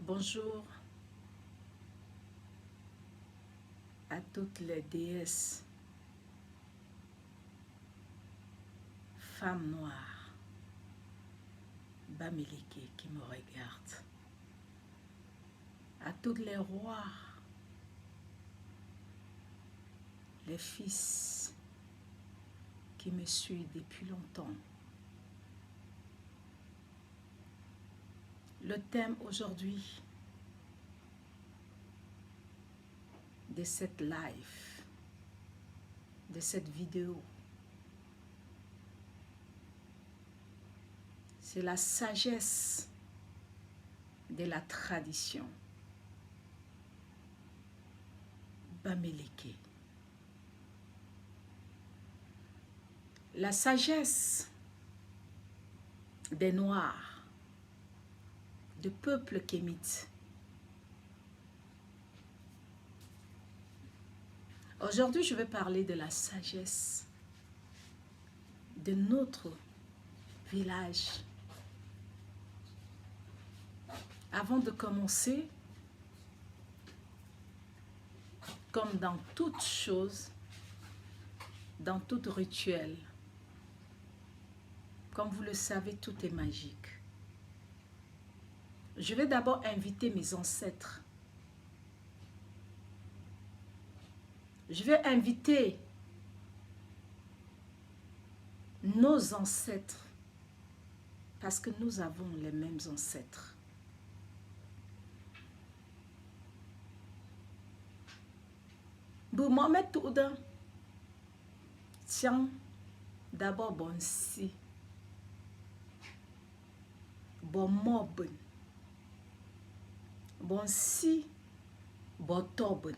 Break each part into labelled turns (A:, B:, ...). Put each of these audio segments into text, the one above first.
A: Bonjour à toutes les déesses, femmes noires, Bamileke qui me regardent, à tous les rois, les fils qui me suivent depuis longtemps. Le thème aujourd'hui de cette live, de cette vidéo, c'est la sagesse de la tradition. Bamileke. La sagesse des Noirs, de peuple kémite. Aujourd'hui, je vais parler de la sagesse de notre village. Avant de commencer, comme dans toute chose, dans tout rituel, comme vous le savez, tout est magique. Je vais d'abord inviter mes ancêtres. Je vais inviter nos ancêtres parce que nous avons les mêmes ancêtres. Bon, Mohamed Touda, tiens, d'abord bon si, bon mob, bon si, bon tob.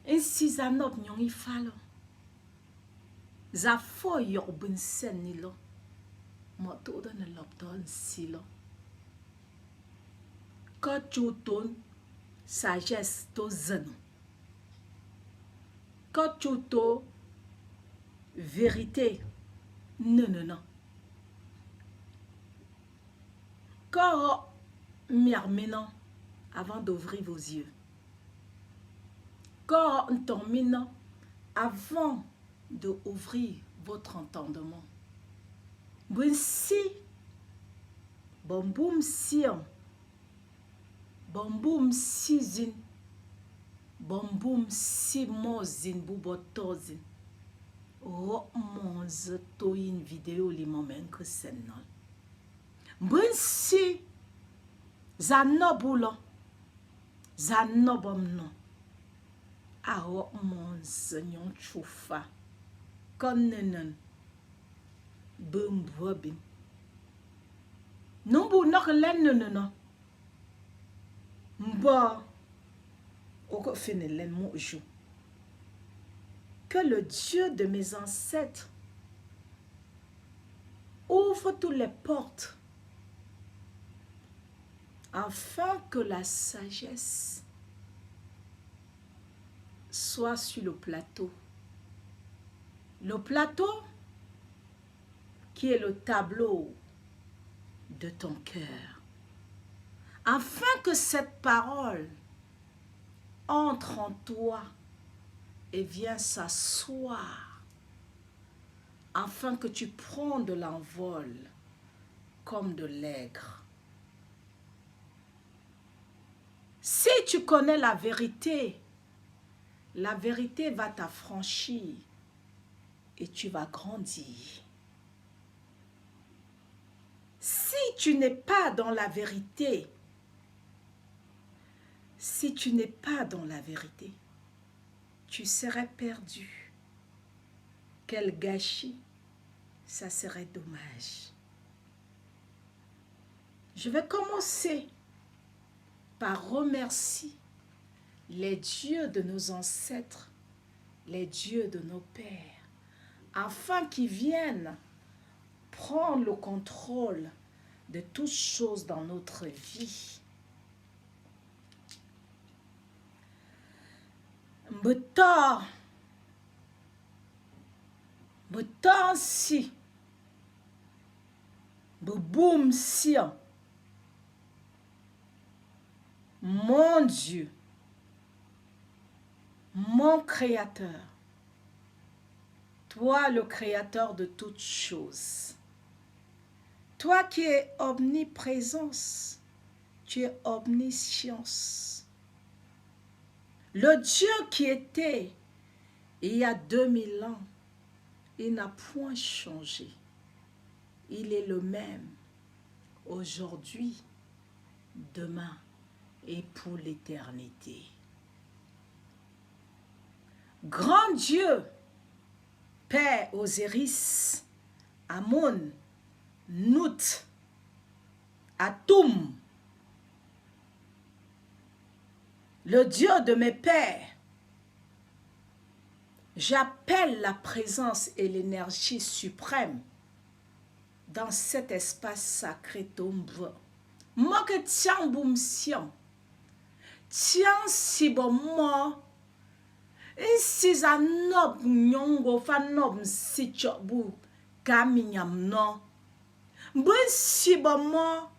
A: Ainsi zanop nyongi falo, za fo yorbun senilo, mo Touda ne lopton silo. Quand tu tournes, sagesse to zeno. Quand tu to vérité, non. Quand miarmena avant d'ouvrir vos yeux. Quand t'emmène avant d'ouvrir votre entendement. Bon si, bon boum sian. Bon boum si zin, bon boum si mo zin bubotozin. Oh mon to une vidéo li moment que c'est non. Bon si, zanobulon, zanobom non. Ah oh mon nyon choufa, konnenon, boum robin. Non bou nok len non. Mba, oko fene len mo jou. Que le Dieu de mes ancêtres ouvre toutes les portes afin que la sagesse soit sur le plateau. Le plateau qui est le tableau de ton cœur. Afin que cette parole entre en toi et vienne s'asseoir. Afin que tu prends de l'envol comme de l'aigre. Si tu connais la vérité va t'affranchir et tu vas grandir. Si tu n'es pas dans la vérité, tu serais perdu. Quel gâchis, ça serait dommage. Je vais commencer par remercier les dieux de nos ancêtres, les dieux de nos pères, afin qu'ils viennent prendre le contrôle de toutes choses dans notre vie. Mbota si, boum si, mon Dieu, mon Créateur, toi le Créateur de toutes choses, toi qui es omniprésence, tu es omniscience, le Dieu qui était il y a 2000 ans, il n'a point changé. Il est le même aujourd'hui, demain et pour l'éternité. Grand Dieu, Père Osiris, Amon, Nout, Atum, le Dieu de mes pères, j'appelle la présence et l'énergie suprême dans cet espace sacré tombe. Moi que tiens boum sian, tiens si bon moi, et si a nob nyongo fa nob si chobu kaminyam no, ben si bon moi,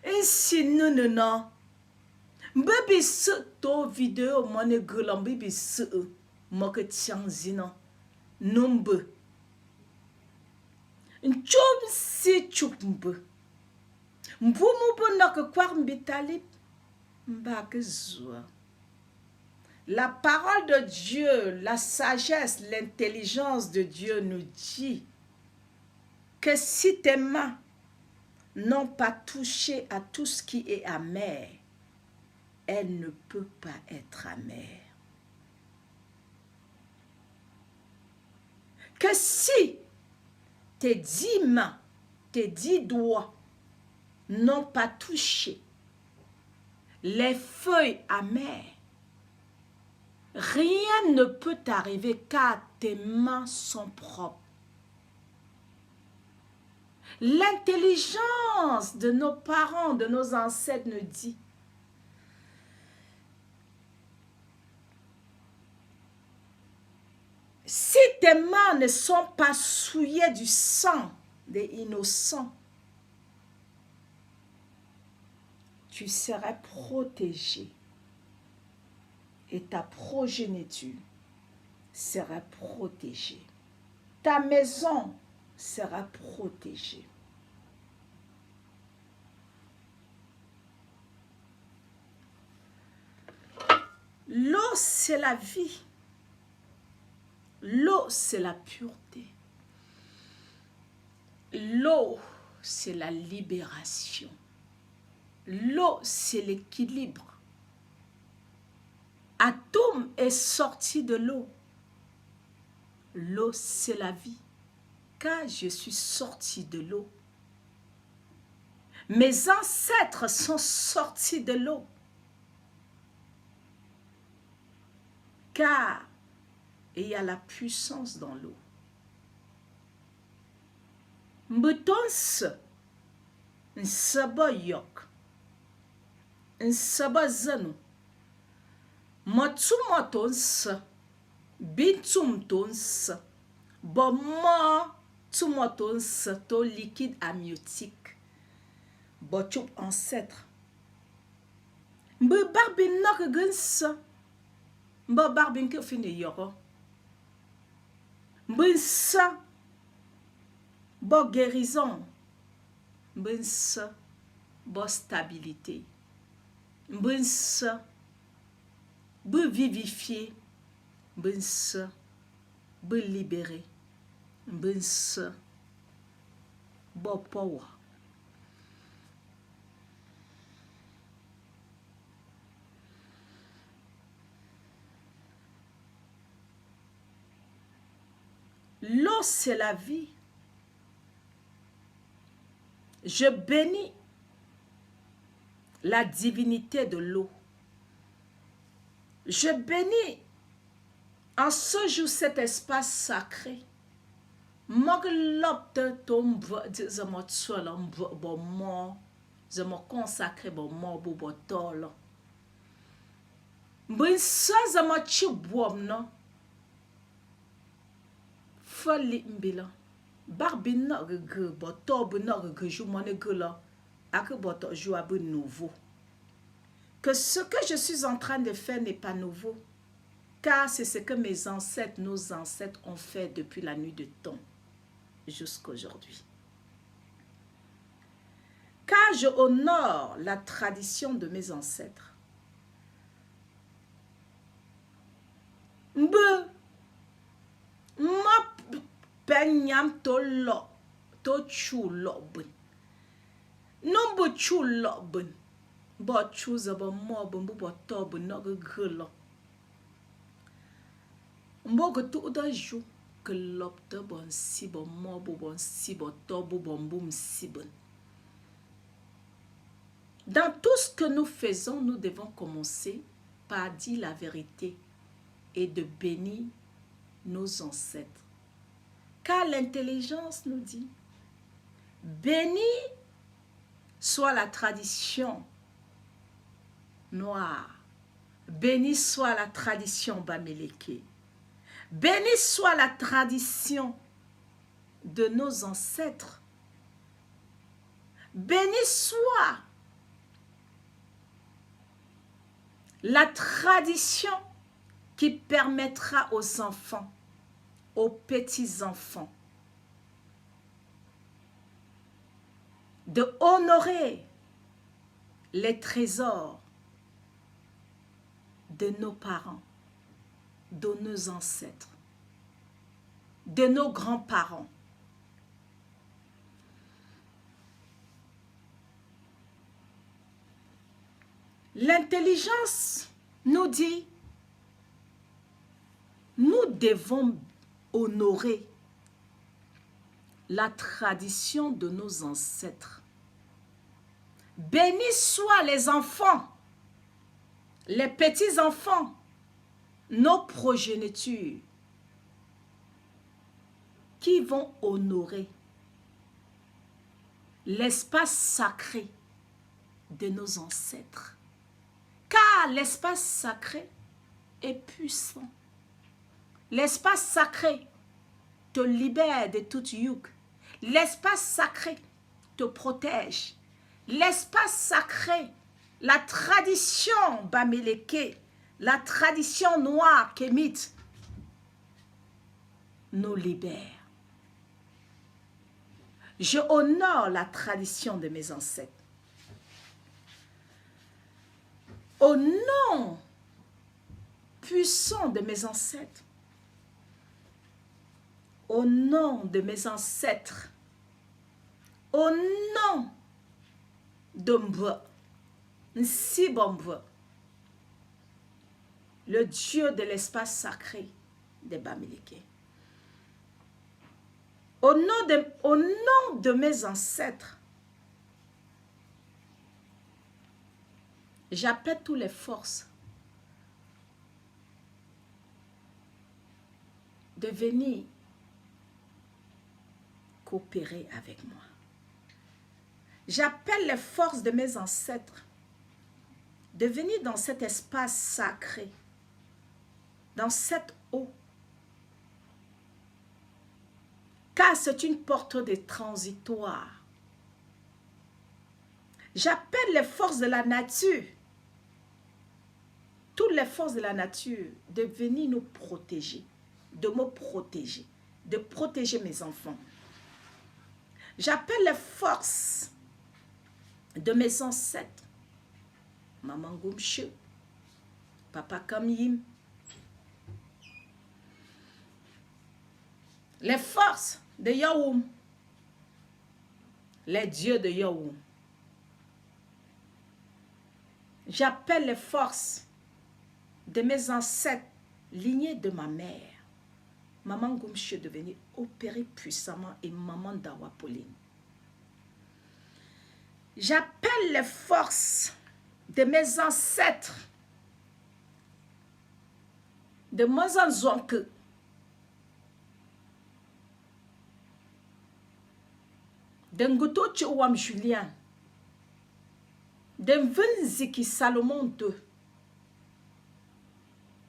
A: et si non, baby se to vidéo monne gulam baby se, moi que tiens zina, nombe. Nchom si chukmbe. Mboumoubo nok kwar mbitalip. Mbakezwa. La parole de Dieu, la sagesse, l'intelligence de Dieu nous dit que si tes mains n'ont pas touché à tout ce qui est amer, elle ne peut pas être amère. Que si tes 10 mains, tes 10 doigts n'ont pas touché les feuilles amères, rien ne peut t'arriver car tes mains sont propres. L'intelligence de nos parents, de nos ancêtres nous dit si tes mains ne sont pas souillées du sang des innocents, tu serais protégé et ta progéniture sera protégée. Ta maison sera protégée. L'eau, c'est la vie. L'eau, c'est la pureté. L'eau, c'est la libération. L'eau, c'est l'équilibre. Atom est sorti de l'eau. L'eau, c'est la vie. Car je suis sorti de l'eau. Mes ancêtres sont sortis de l'eau. Car il y a la puissance dans l'eau. Mbutons, nsaba yok, nsaba zanu, motumotons, bintumtons, bomma tumotons, to liquide amniotique, botup ancêtre. Mbe barbin nok gens, mbe barbin ke fini yoko. Mbensa, bo guérison, mbensa, bo stabilité, mbensa, bo vivifier, mbensa, bo libérer, mbensa, bo power. L'eau, c'est la vie. Je bénis la divinité de l'eau. Je bénis en ce jour cet espace sacré. Je me consacre Fali mbila barbi na ge boto bu na ge ju mone ge la ak boto ju abu nouveau que ce que je suis en train de faire n'est pas nouveau, car c'est ce que mes ancêtres, nos ancêtres ont fait depuis la nuit de temps jusqu'à aujourd'hui. Car je honore la tradition de mes ancêtres. Mbe, ma penyam to lo, to chu lo bun. Non bo chu lo bun. Bo chu zaba mo bun bo to bun no gelo. Mbo go to da jou que l'opte bon si bon mo bon si bon to bon boum si bon. Dans tout ce que nous faisons, nous devons commencer par dire la vérité et de bénir nos ancêtres. Car l'intelligence nous dit, béni soit la tradition noire, béni soit la tradition bamileke, béni soit la tradition de nos ancêtres, béni soit la tradition qui permettra aux enfants, aux petits-enfants, de honorer les trésors de nos parents, de nos ancêtres, de nos grands-parents. L'intelligence nous dit, nous devons honorer la tradition de nos ancêtres. Bénis soient les enfants, les petits-enfants, nos progénitures qui vont honorer l'espace sacré de nos ancêtres. Car l'espace sacré est puissant. L'espace sacré te libère de toute yoke. L'espace sacré te protège. L'espace sacré, la tradition bamileke, la tradition noire kémite, nous libère. Je honore la tradition de mes ancêtres. Au nom puissant de mes ancêtres, au nom de mes ancêtres, au nom de Mbwa, Nsibomba, le Dieu de l'espace sacré de Bamileke. Au nom de mes ancêtres, j'appelle toutes les forces de venir coopérer avec moi. J'appelle les forces de mes ancêtres de venir dans cet espace sacré, dans cette eau, car c'est une porte de transitoire. J'appelle les forces de la nature, toutes les forces de la nature, de venir nous protéger, de me protéger, de protéger mes enfants. J'appelle les forces de mes ancêtres, Maman Goumche, Papa Kamyim, les forces de Yaoum, les dieux de Yaoum. J'appelle les forces de mes ancêtres, lignés de ma mère, Maman Goumche, de venir opérer puissamment, et Maman Dawa Pauline. J'appelle les forces de mes ancêtres, de Mozanzouanke, de Ngoto Tchouam Julien, de Mvunziki Salomon II.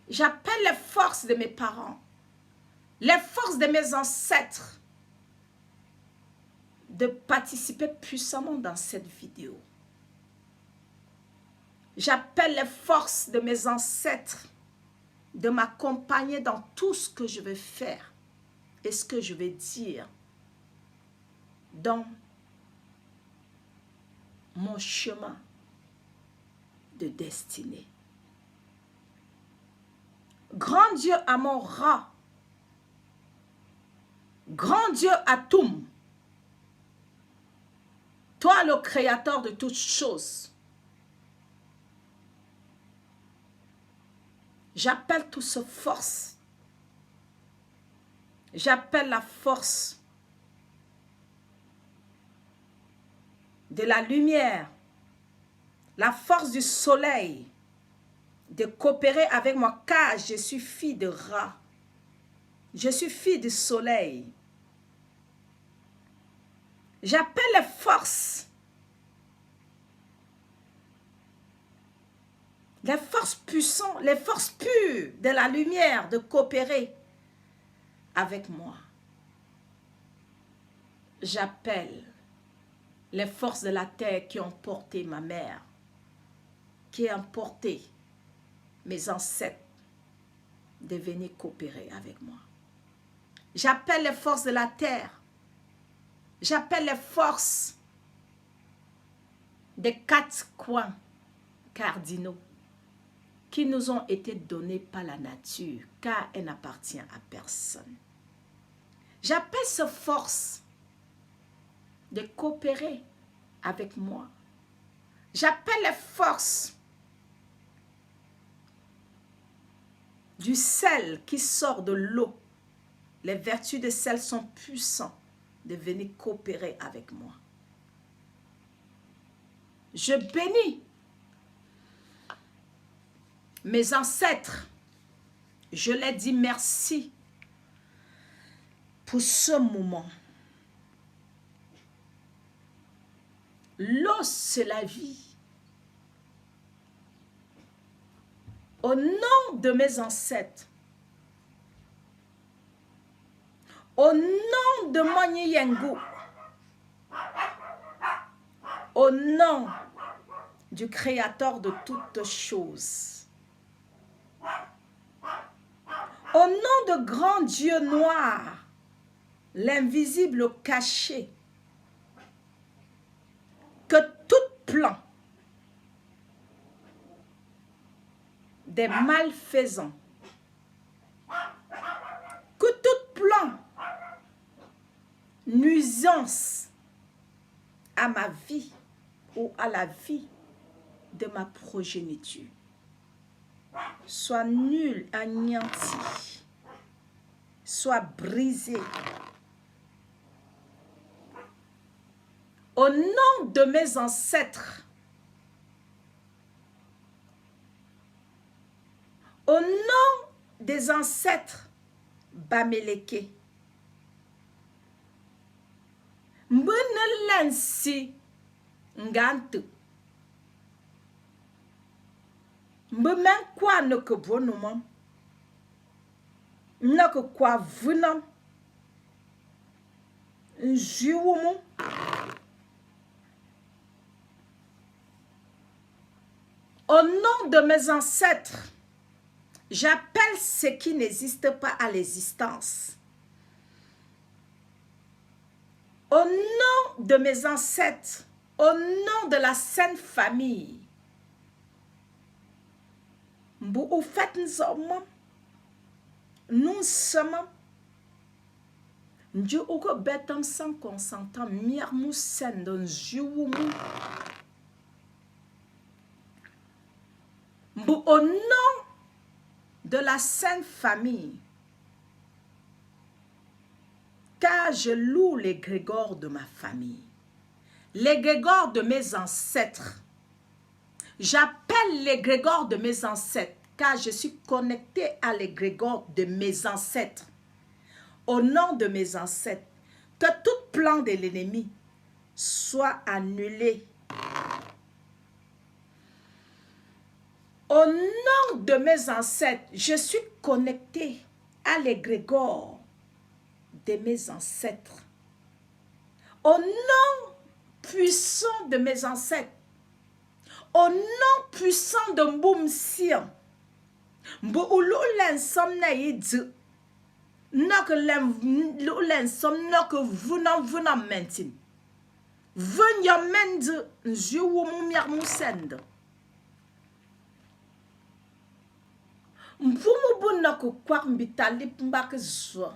A: J'appelle les forces de mes parents, les forces de mes ancêtres, de participer puissamment dans cette vidéo. J'appelle les forces de mes ancêtres de m'accompagner dans tout ce que je vais faire et ce que je vais dire dans mon chemin de destinée. Grand Dieu Amon-Ra, grand Dieu Atum, toi le créateur de toutes choses, j'appelle toute cette force. J'appelle la force de la lumière, la force du soleil, de coopérer avec moi, car je suis fille de Ra. Je suis fille du soleil. J'appelle les forces puissantes, les forces pures de la lumière de coopérer avec moi. J'appelle les forces de la terre qui ont porté ma mère, qui ont porté mes ancêtres de venir coopérer avec moi. J'appelle les forces de la terre. J'appelle les forces des 4 coins cardinaux qui nous ont été donnés par la nature, car elle n'appartient à personne. J'appelle ces forces de coopérer avec moi. J'appelle les forces du sel qui sort de l'eau. Les vertus de sel sont puissantes de venir coopérer avec moi. Je bénis mes ancêtres. Je leur dis merci pour ce moment. L'eau, c'est la vie. Au nom de mes ancêtres, au nom de Moni Yengu, au nom du Créateur de toutes choses, au nom de grand Dieu noir, l'invisible caché, que tout plan des malfaisants, que tout plan nuisance à ma vie ou à la vie de ma progéniture soit nul, anéanti, soit brisé. Au nom de mes ancêtres, au nom des ancêtres Baméleke, Mbenelensi Ngantu, Mbemenkwa ne ke bonumam, ne ke kwa vunam, Njuumu, au nom de mes ancêtres, j'appelle ce qui n'existe pas à l'existence. Au nom de mes ancêtres, au nom de la Sainte Famille, Mbou fait nous sommes Dieu au betam sans consentant, mirmou sen don juumu. Au nom de la Sainte Famille, car je loue les grégores de ma famille, les grégores de mes ancêtres. J'appelle les grégores de mes ancêtres, car je suis connecté à l'égrégore de mes ancêtres. Au nom de mes ancêtres, que tout plan de l'ennemi soit annulé. Au nom de mes ancêtres, je suis connecté à l'égrégore de mes ancêtres. Au nom puissant de mes ancêtres, Au nom puissant de Mboum Sion, Mbouloulou l'ensemble naïd, n'a que l'ensemble n'a que venant maintenant. Venya mende, njiou moumiar moussende. Mboumou n'a que quoi m'bitali m'bak zo.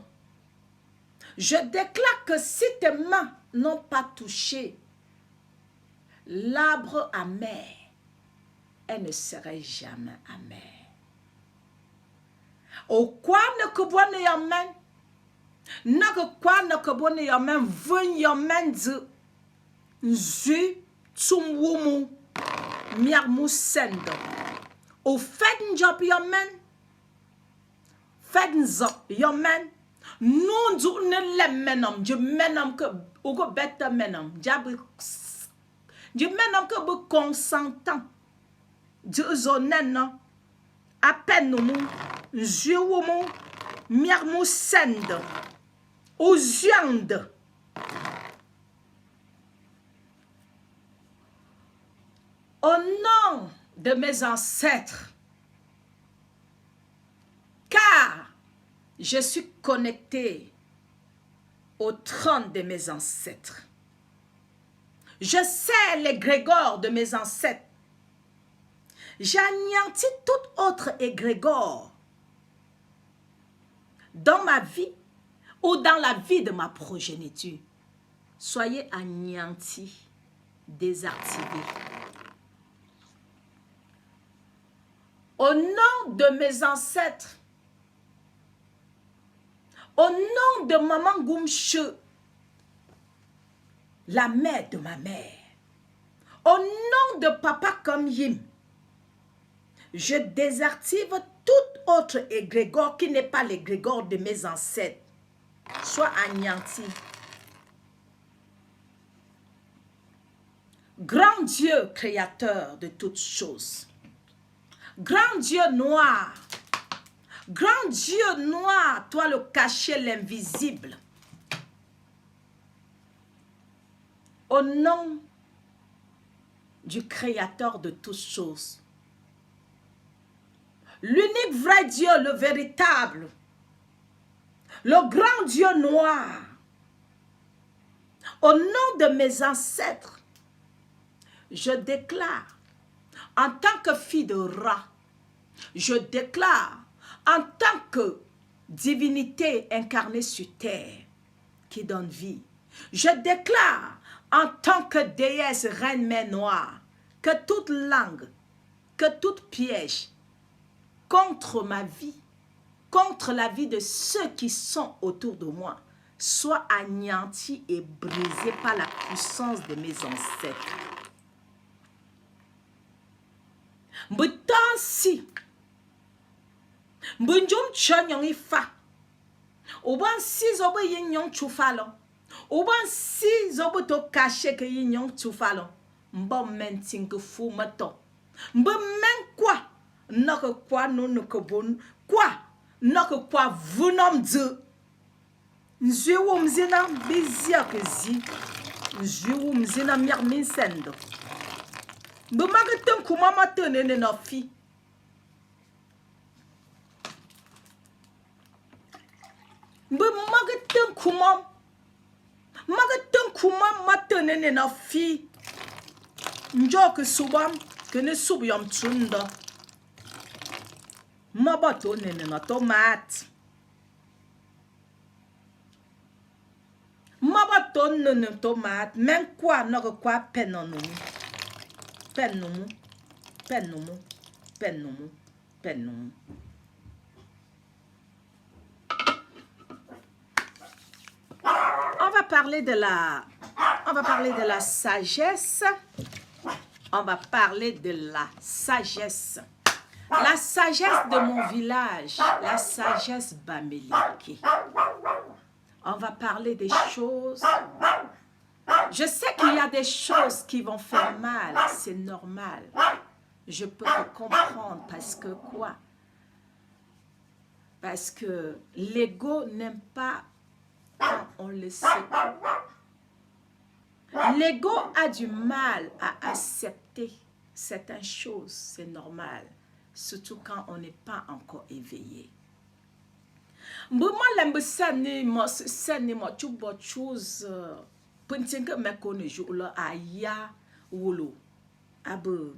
A: Je déclare que si tes mains n'ont pas touché l'arbre amer, elle ne serait jamais amère. Au quoi ne que bonne yamen, n'a que quoi ne que bonne yamen, ven yamen de zu tsumwumu miarmu sendo. Au fait n'job yamen, fait n'zop yamen, non du ne lemenam, je menam que ou que bête menam, diable, je menam que be consentant, je zonen à peine nous. Jououmou, miarmou sende, aux viandes. Au nom de mes ancêtres, car je suis connecté au trône de mes ancêtres. Je sais les grégores de mes ancêtres. J'anéantis tout autre égrégore dans ma vie ou dans la vie de ma progéniture. Soyez anéantis, désactivés. Au nom de mes ancêtres, au nom de Maman Goumche, la mère de ma mère, au nom de Papa Kamyim, je désactive tout autre égrégore qui n'est pas l'égrégore de mes ancêtres. Soit anéanti. Grand Dieu créateur de toutes choses. Grand Dieu noir. Grand Dieu noir, toi le caché, l'invisible. Au nom du créateur de toutes choses. L'unique vrai Dieu, le véritable, le grand Dieu noir, au nom de mes ancêtres, je déclare, en tant que fille de Ra, je déclare, en tant que divinité incarnée sur terre, qui donne vie, je déclare, en tant que déesse reine mère noire, que toute langue, que toute piège, contre ma vie, contre la vie de ceux qui sont autour de moi, soit anéanti et brisé par la puissance de mes ancêtres. Mbutansi, mbunjum chanyong ifa, oban si zobo yinyong chufalo, oban si zobo to caché que yinyong chufalo, mbom menting que fou mato, mbom men quoi? Non que quoi non ne que bon quoi non que quoi vous nom de nzewum zina bizia que zi nzewum zina mirmin sendo be magaten kuma matene ne no fi be magaten kuma matene ne no fi njo que subam que ne subyam tunda. Mabato nene na tomate. Mabato nene tomate. Même quoi, non quoi peine en nous. Peine nous. Peine nous. Peine nous. Peine nous. On va parler de la sagesse. On va parler de la sagesse. La sagesse de mon village, la sagesse Baméliki. On va parler des choses. Je sais qu'il y a des choses qui vont faire mal, c'est normal. Je peux te comprendre parce que quoi? Parce que l'ego n'aime pas quand on le sait. L'ego a du mal à accepter certaines choses, c'est normal, surtout quand on n'est pas encore éveillé. Moi, l'aime sani moi tu vois chose penting que me connais jour là aya wolo abe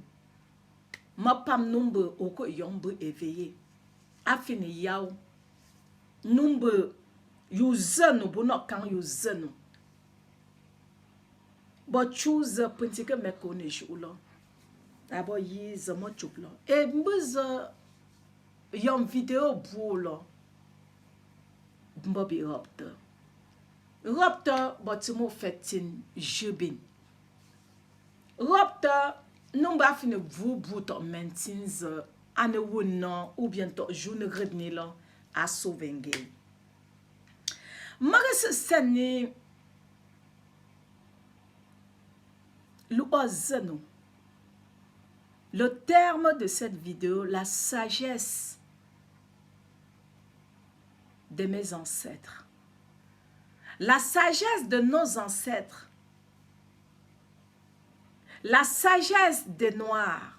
A: ma pam numbe oko yombe éveillé afini yaw numbe you zanu bono kan you zanu but choose penting que me connais jour là abo yi zamo chuplo e mbuzo yom vidéo boulo Bobby Raptor. Raptor, bâtiment fait-il jubin. Raptor, non ba fin vous bout en mentins ane wounan ou bien to joune redni la a sauvenge. Maris sani l'oiseau. Le terme de cette vidéo, la sagesse de mes ancêtres. La sagesse de nos ancêtres. La sagesse des Noirs.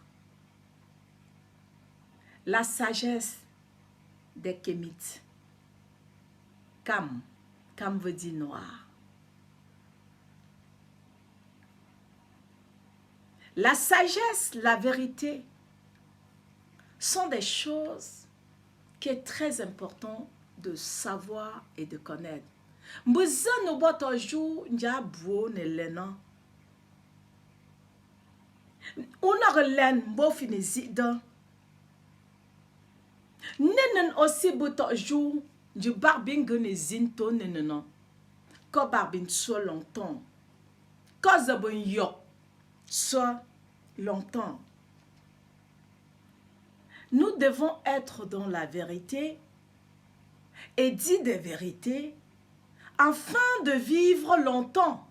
A: La sagesse des Kémites. Kam. Kam veut dire noir. La sagesse, la vérité sont des choses qui est très important de savoir et de connaître. Mbuza no boto jou nja buo ne lena. Una len bo finisi dan. Nenen aussi boto jou du barbin gene zinto nenena. Ko barbin so longtemps. Ko zabon yok so longtemps. Nous devons être dans la vérité et dire des vérités afin de vivre longtemps,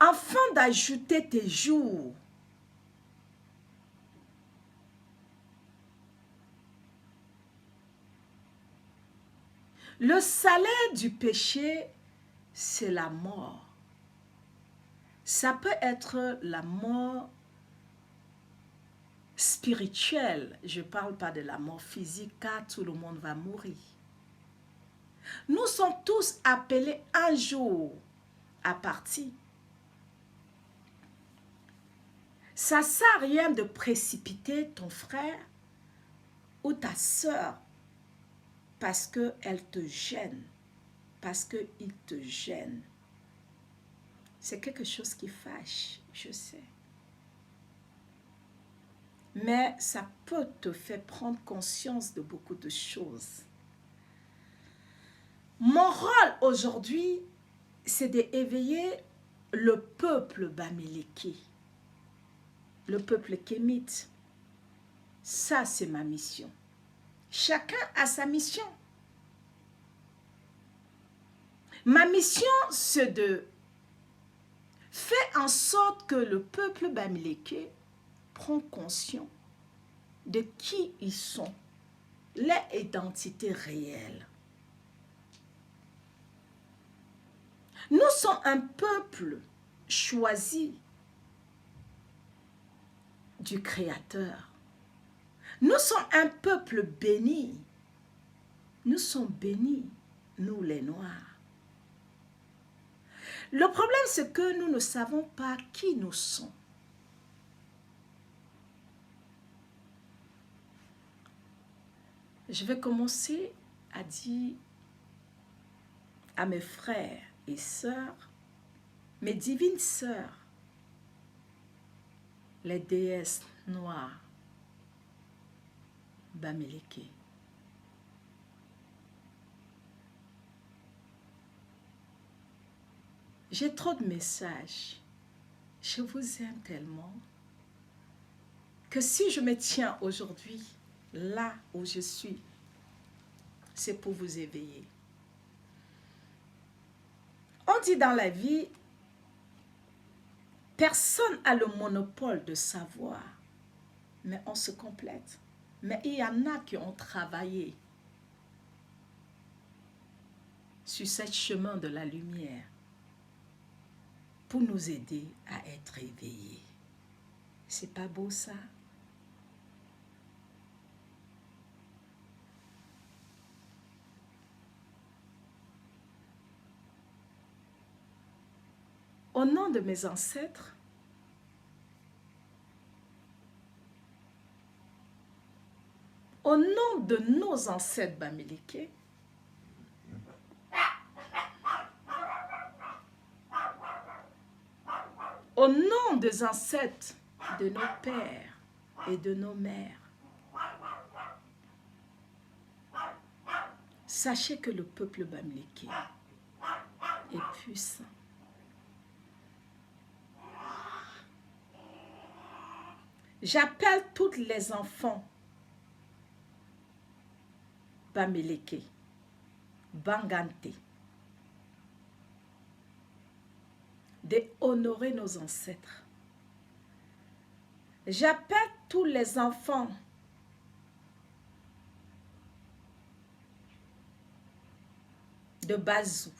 A: afin d'ajouter tes jours. Le salaire du péché, c'est la mort. Ça peut être la mort spirituelle. Je ne parle pas de la mort physique, car tout le monde va mourir. Nous sommes tous appelés un jour à partir. Ça ne sert à rien de précipiter ton frère ou ta soeur parce qu'elle te gêne, parce qu'il te gêne. C'est quelque chose qui fâche, je sais. Mais ça peut te faire prendre conscience de beaucoup de choses. Mon rôle aujourd'hui, c'est d'éveiller le peuple bamileki, le peuple kémite. Ça, c'est ma mission. Chacun a sa mission. Ma mission, c'est de faire en sorte que le peuple bamileki prend conscience de qui ils sont, leur identité réelle. Nous sommes un peuple choisi du Créateur. Nous sommes un peuple béni. Nous sommes bénis, nous les Noirs. Le problème, c'est que nous ne savons pas qui nous sommes. Je vais commencer à dire à mes frères et sœurs, mes divines sœurs, les déesses noires, Bamileki. J'ai trop de messages. Je vous aime tellement que si je me tiens aujourd'hui là où je suis, c'est pour vous éveiller. On dit dans la vie, personne n'a le monopole de savoir, mais on se complète. Mais il y en a qui ont travaillé sur ce chemin de la lumière. pour nous aider à être éveillés. C'est pas beau ça? Au nom de mes ancêtres, au nom de nos ancêtres Bamileke, au nom des ancêtres de nos pères et de nos mères, sachez que le peuple Bamileke est puissant. J'appelle tous les enfants Bamileke, Bangante, de honorer nos ancêtres. J'appelle tous les enfants de Bazou,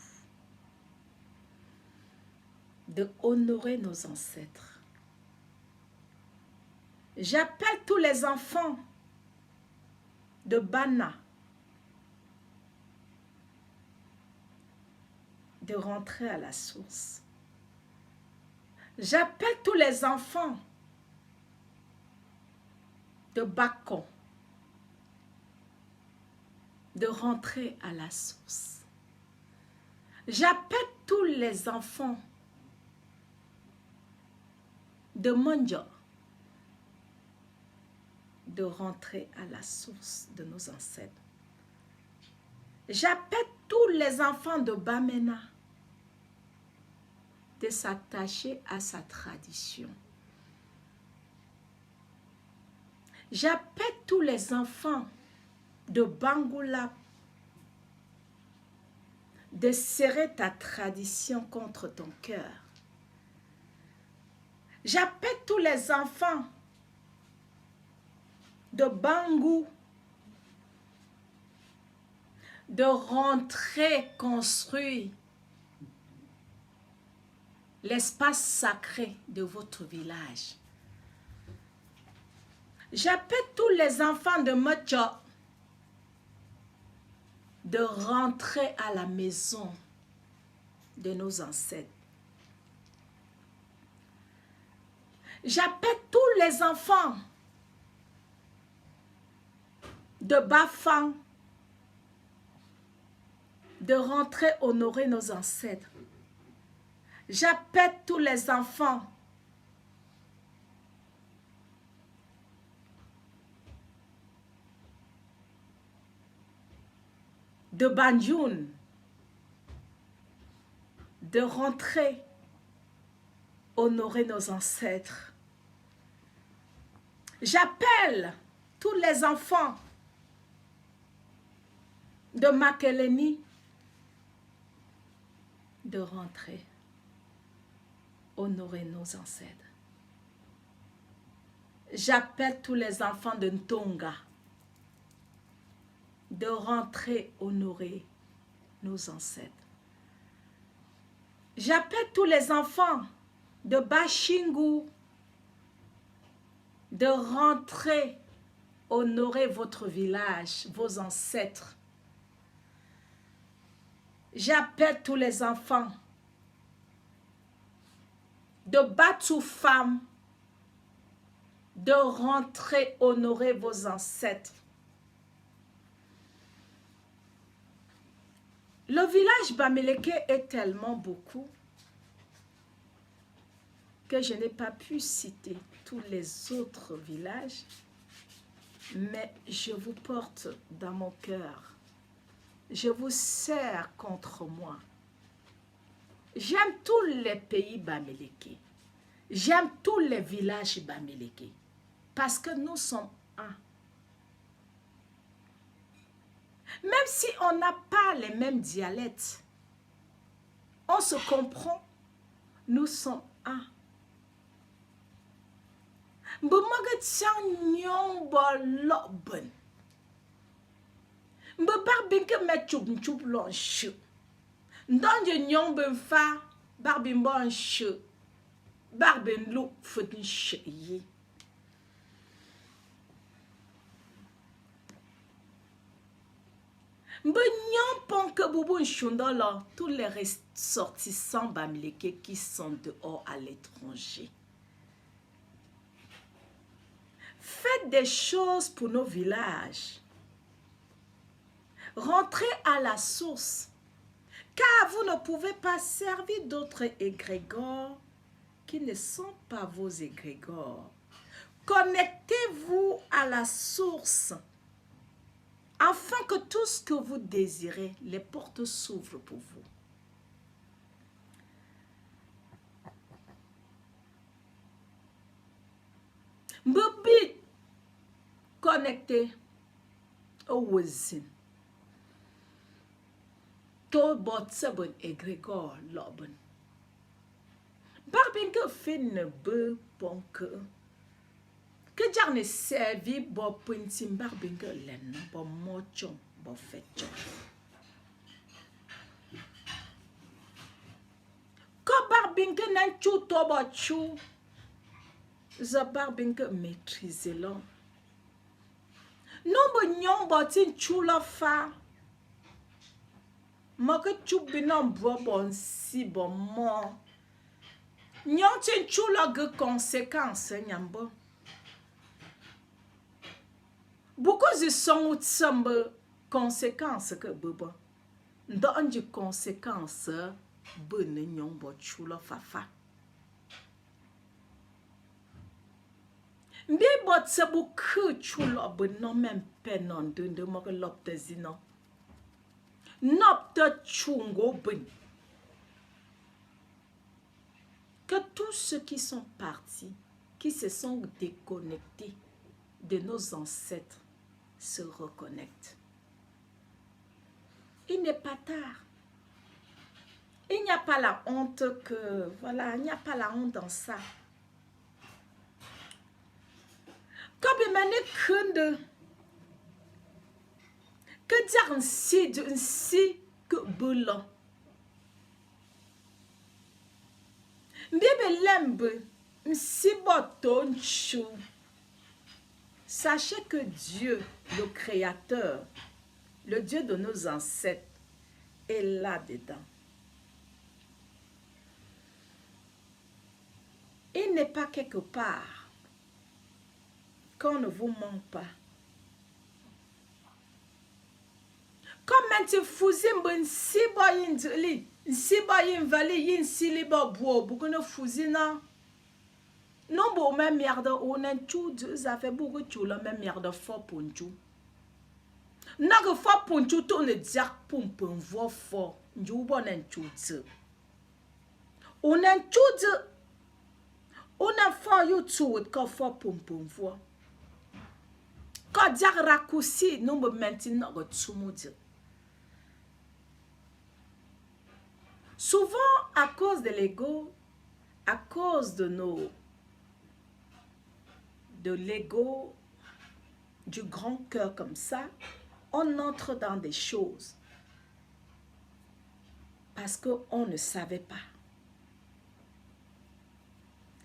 A: de honorer nos ancêtres. J'appelle tous les enfants de Bana de rentrer à la source. J'appelle tous les enfants de Bakon de rentrer à la source. J'appelle tous les enfants de Mondjo de rentrer à la source de nos ancêtres. J'appelle tous les enfants de Bamena de s'attacher à sa tradition. J'appelle tous les enfants de Bangoula de serrer ta tradition contre ton cœur. J'appelle tous les enfants de Bangou de rentrer construire l'espace sacré de votre village. J'appelle tous les enfants de Mocho de rentrer à la maison de nos ancêtres. J'appelle tous les enfants de Bafang de rentrer honorer nos ancêtres. J'appelle tous les enfants de Banjoun de rentrer honorer nos ancêtres. J'appelle tous les enfants de Makeleni de rentrer honorer nos ancêtres. J'appelle tous les enfants de Ntonga de rentrer honorer nos ancêtres. J'appelle tous les enfants de Bashingu de rentrer honorer votre village, vos ancêtres. J'appelle tous les enfants de Batoufam de rentrer honorer vos ancêtres. Le village Bamileke est tellement beaucoup que je n'ai pas pu citer tous les autres villages, mais je vous porte dans mon cœur. Je vous serre contre moi. J'aime tous les pays Bamileke. J'aime tous les villages Bamileke. Parce que nous sommes un. Même si on n'a pas les mêmes dialectes, on se comprend. Nous sommes un. Mbemaget sang nyong bolobben. Mbebar binke me chup lon chou. Ndonje nyong ben fa barbin bon che, barbin look fotin che yi. Tous les ressortissants bamileke qui sont dehors à l'étranger. Faites des choses pour nos villages. Rentrez à la source, car vous ne pouvez pas servir d'autres égrégores qui ne sont pas vos égrégores. Connectez-vous à la source, afin que tout ce que vous désirez, les portes s'ouvrent pour vous. Mbobi connecté au wazin. To bot sabon égrégore l'obon. Barbin que fin be ponke. Que jarne servi bo puntim barbin que len bo mochon bo fetchon. Ko barbin que nan chou to bo chou. Za barbin que maîtriser l'on. Non bo nyon botin chou la fa. Moi que chou binon bo bon si bon mo. Nyon tin chou la ge conséquence nyambo. Beaucoup de sont de conséquences que bobo. Dans des conséquences bonne nyon bo chou la fafa. Mbi bot se bu ku chou la bon non même penon de mo que l'opte zino. N'opte chungo bon. Que tous ceux qui sont partis, qui se sont déconnectés de nos ancêtres, se reconnectent. Il n'est pas tard. Il n'y a pas la honte que, voilà, il n'y a pas la honte dans ça. Comme il m'a dit que dire ainsi que boulant. Mbebe lembe, si boton chou. Sachez que Dieu, le Créateur, le Dieu de nos ancêtres, est là-dedans. Il n'est pas quelque part qu'on ne vous ment pas. Comme maintenant, fousim si boyin li, si boyin vali yin si li bo bo, beaucoup ne fousina. Non bo même merde, on a tout, ça fait beaucoup de la même merde fort punchu. N'a que fort punchu tout ne diak pum pum vo fort, njou bon en tout. On a tout, on a fort you tout que fort pum pum vo. Quand diak raccourci, nous me maintenant que tout monde. Souvent, à cause de l'ego, à cause de l'ego, du grand cœur comme ça, on entre dans des choses parce qu'on ne savait pas.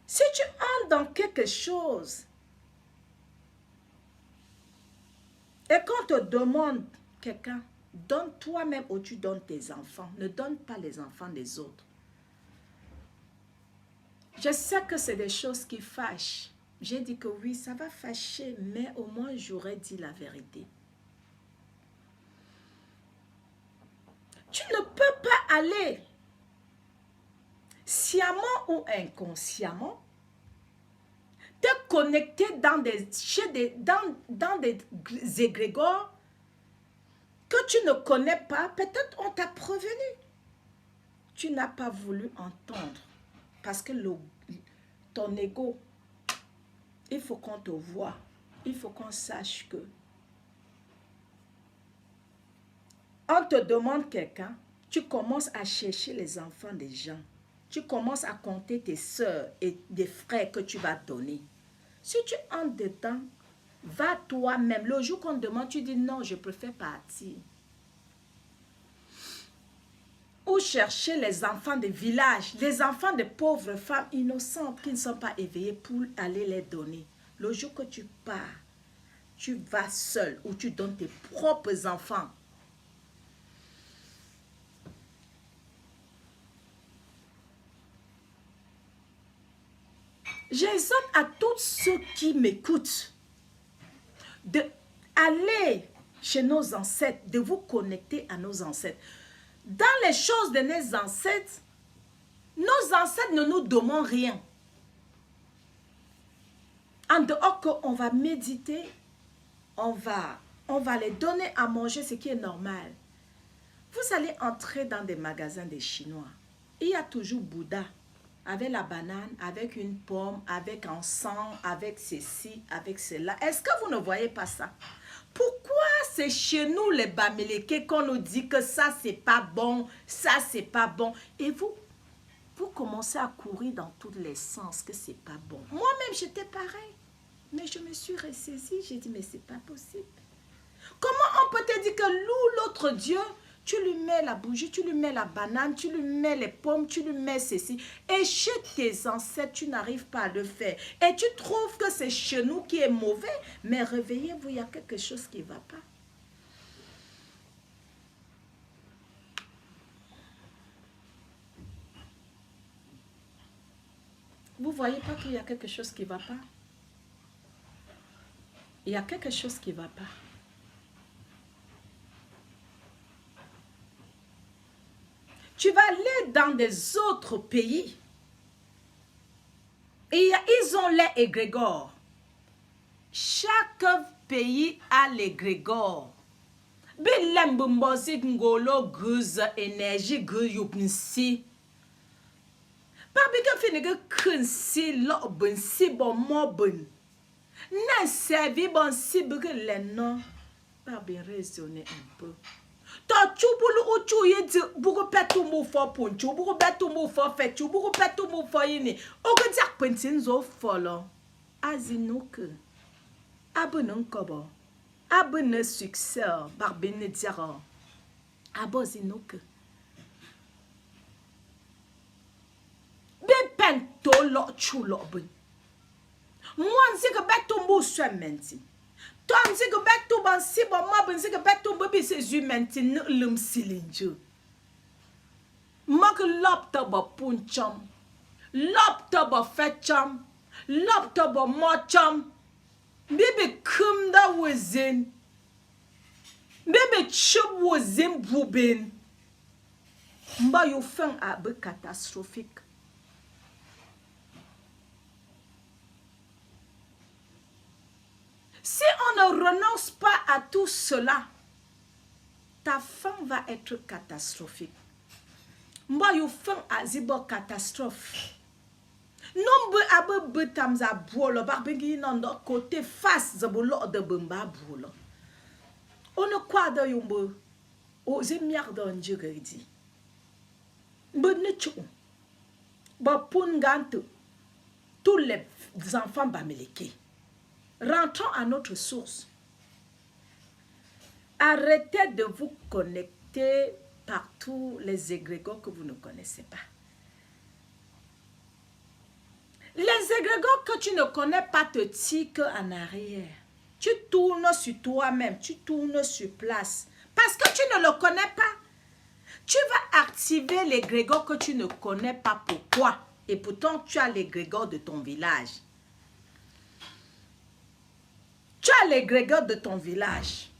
A: Si tu entres dans quelque chose et qu'on te demande quelqu'un, donne toi-même ou tu donnes tes enfants. Ne donne pas les enfants des autres. Je sais que c'est des choses qui fâchent. J'ai dit que oui, ça va fâcher, mais au moins j'aurais dit la vérité. Tu ne peux pas aller sciemment ou inconsciemment te connecter dans des égrégores que tu ne connais pas. Peut-être on t'a prévenu. Tu n'as pas voulu entendre parce que ton ego, il faut qu'on te voie. Il faut qu'on sache que on te demande quelqu'un, tu commences à chercher les enfants des gens. Tu commences à compter tes soeurs et des frères que tu vas donner. Si tu entres dedans, va toi-même. Le jour qu'on te demande, tu dis non, je préfère partir. ou chercher les enfants des villages, les enfants de pauvres femmes innocentes qui ne sont pas éveillées pour aller les donner. Le jour que tu pars, tu vas seul ou tu donnes tes propres enfants. J'exhorte à tous ceux qui m'écoutent d'aller chez nos ancêtres, de vous connecter à nos ancêtres. Dans les choses de nos ancêtres ne nous demandent rien. En dehors qu'on va méditer, on va les donner à manger, ce qui est normal. Vous allez entrer dans des magasins des Chinois. Il y a toujours Bouddha, avec la banane, avec une pomme, avec un sang, avec ceci, avec cela. Est-ce que vous ne voyez pas ça? Pourquoi c'est chez nous les Bamileke qu'on nous dit que ça c'est pas bon, ça c'est pas bon? Et vous commencez à courir dans tous les sens que c'est pas bon. Moi-même j'étais pareil. Mais je me suis ressaisie, j'ai dit mais c'est pas possible. Comment on peut te dire que l'autre Dieu, tu lui mets la bougie, tu lui mets la banane, tu lui mets les pommes, tu lui mets ceci. Et chez tes ancêtres, tu n'arrives pas à le faire. Et tu trouves que c'est chez nous qui est mauvais. Mais réveillez-vous, il y a quelque chose qui ne va pas. Vous ne voyez pas qu'il y a quelque chose qui ne va pas? Il y a quelque chose qui ne va pas. Tu vas aller dans des autres pays. Et ils ont les égrégores. Chaque pays a l'égrégore. Bilembumbosi ngolo guz énergie guyupnsi. Barbika finige kunsi lo bunsi bon mobun. Na servi bon si bugue les noms. Barbin raisonner un peu. Tu bulu uchu yedi bugu petu mu fo punchu bugu betu mu fo fetu bugu petu mu fo yini ogo jak pentin zo folo azinuke abunun kobo abune succès barbine diara abozinuke be pento lo chulo bun mwanzi ke betu mu swementi Tom si que betu ban si bon ma ben si que betu baby se jumenti lum silinju. Mak lopta ba puncham. Lopta ba fetcham. Lopta ba mocham. Bibi kumda wazin. Bibi chub wazin bubin. Mba yu fin abe catastrophique. Si on ne renonce pas à tout cela, ta fin va être catastrophique. Moi, you fin à zibo catastrophe. Non, abe betam za bolo, barbegi non do côté face zabolo de bumba bolo. On ne croit de yumbo. O zemiar don jigedi. Bonne chou. Ba punganto. Tous les enfants bamileke. Rentrons à notre source. Arrêtez de vous connecter par tous les égrégores que vous ne connaissez pas. Les égrégores que tu ne connais pas te tirent en arrière. Tu tournes sur toi-même, tu tournes sur place. Parce que tu ne le connais pas. Tu vas activer l'égrégore que tu ne connais pas. Pourquoi? Et pourtant, tu as l'égrégore de ton village. Tu as l'égrégore de ton village,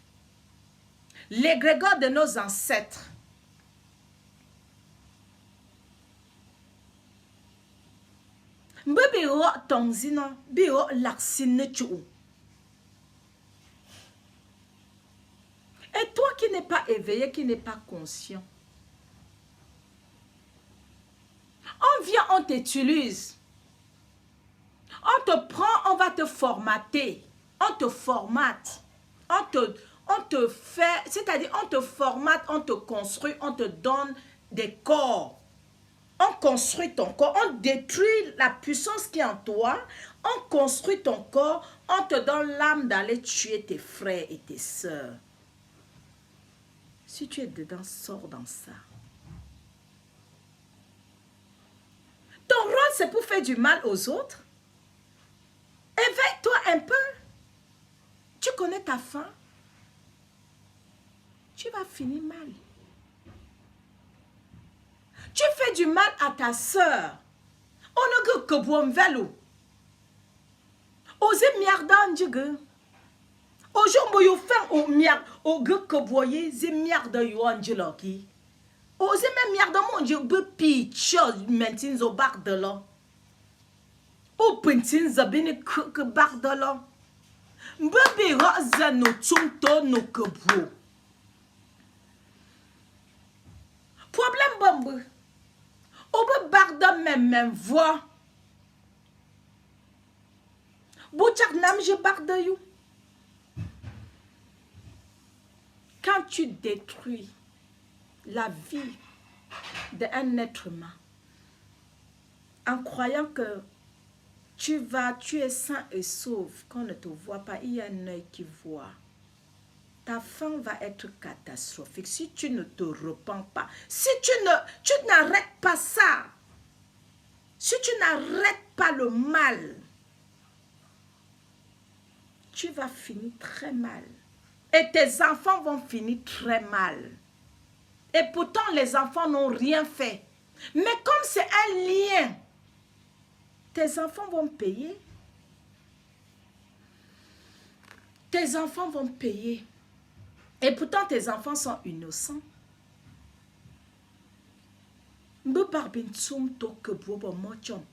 A: l'égrégore de nos ancêtres. Mbebiro tongzino, biro laksine chou. Et toi qui n'es pas éveillé, qui n'es pas conscient, on vient, on t'utilise. On te prend, on va te formater. On te formate, on te fait, c'est-à-dire on te formate, on te construit, on te donne des corps. On construit ton corps, on détruit la puissance qui est en toi, on construit ton corps, on te donne l'âme d'aller tuer tes frères et tes sœurs. Si tu es dedans, sors dans ça. c'est pour faire du mal aux autres, éveille-toi un peu. Tu connais ta fin. Tu vas finir mal. Tu fais du mal à ta soeur. On ne que bon vélo. Ose miardan djige. Aujourd'hui, vous faites au miard, au gars que vous voyez, c'est miard de Yoangelo qui. Ose même miard de mon Dieu, be pitch, maintenant au bar de là. Au pentin zabine que bar de là. Bébé raza no tumto no kebo. Problème bombe. Au be bar de même voix. Bouchak nam je bar de you. Quand tu détruis la vie d'un être humain en croyant que tu es sain et sauf, qu'on ne te voit pas, il y a un œil qui voit. Ta fin va être catastrophique si tu ne te repens pas. Si tu n'arrêtes pas ça, si tu n'arrêtes pas le mal, tu vas finir très mal. Et tes enfants vont finir très mal. Et pourtant, les enfants n'ont rien fait. Mais comme c'est un lien, tes enfants vont payer. Tes enfants vont payer. Et pourtant, tes enfants sont innocents. Mbe barbin tsum to kebo bo mochom.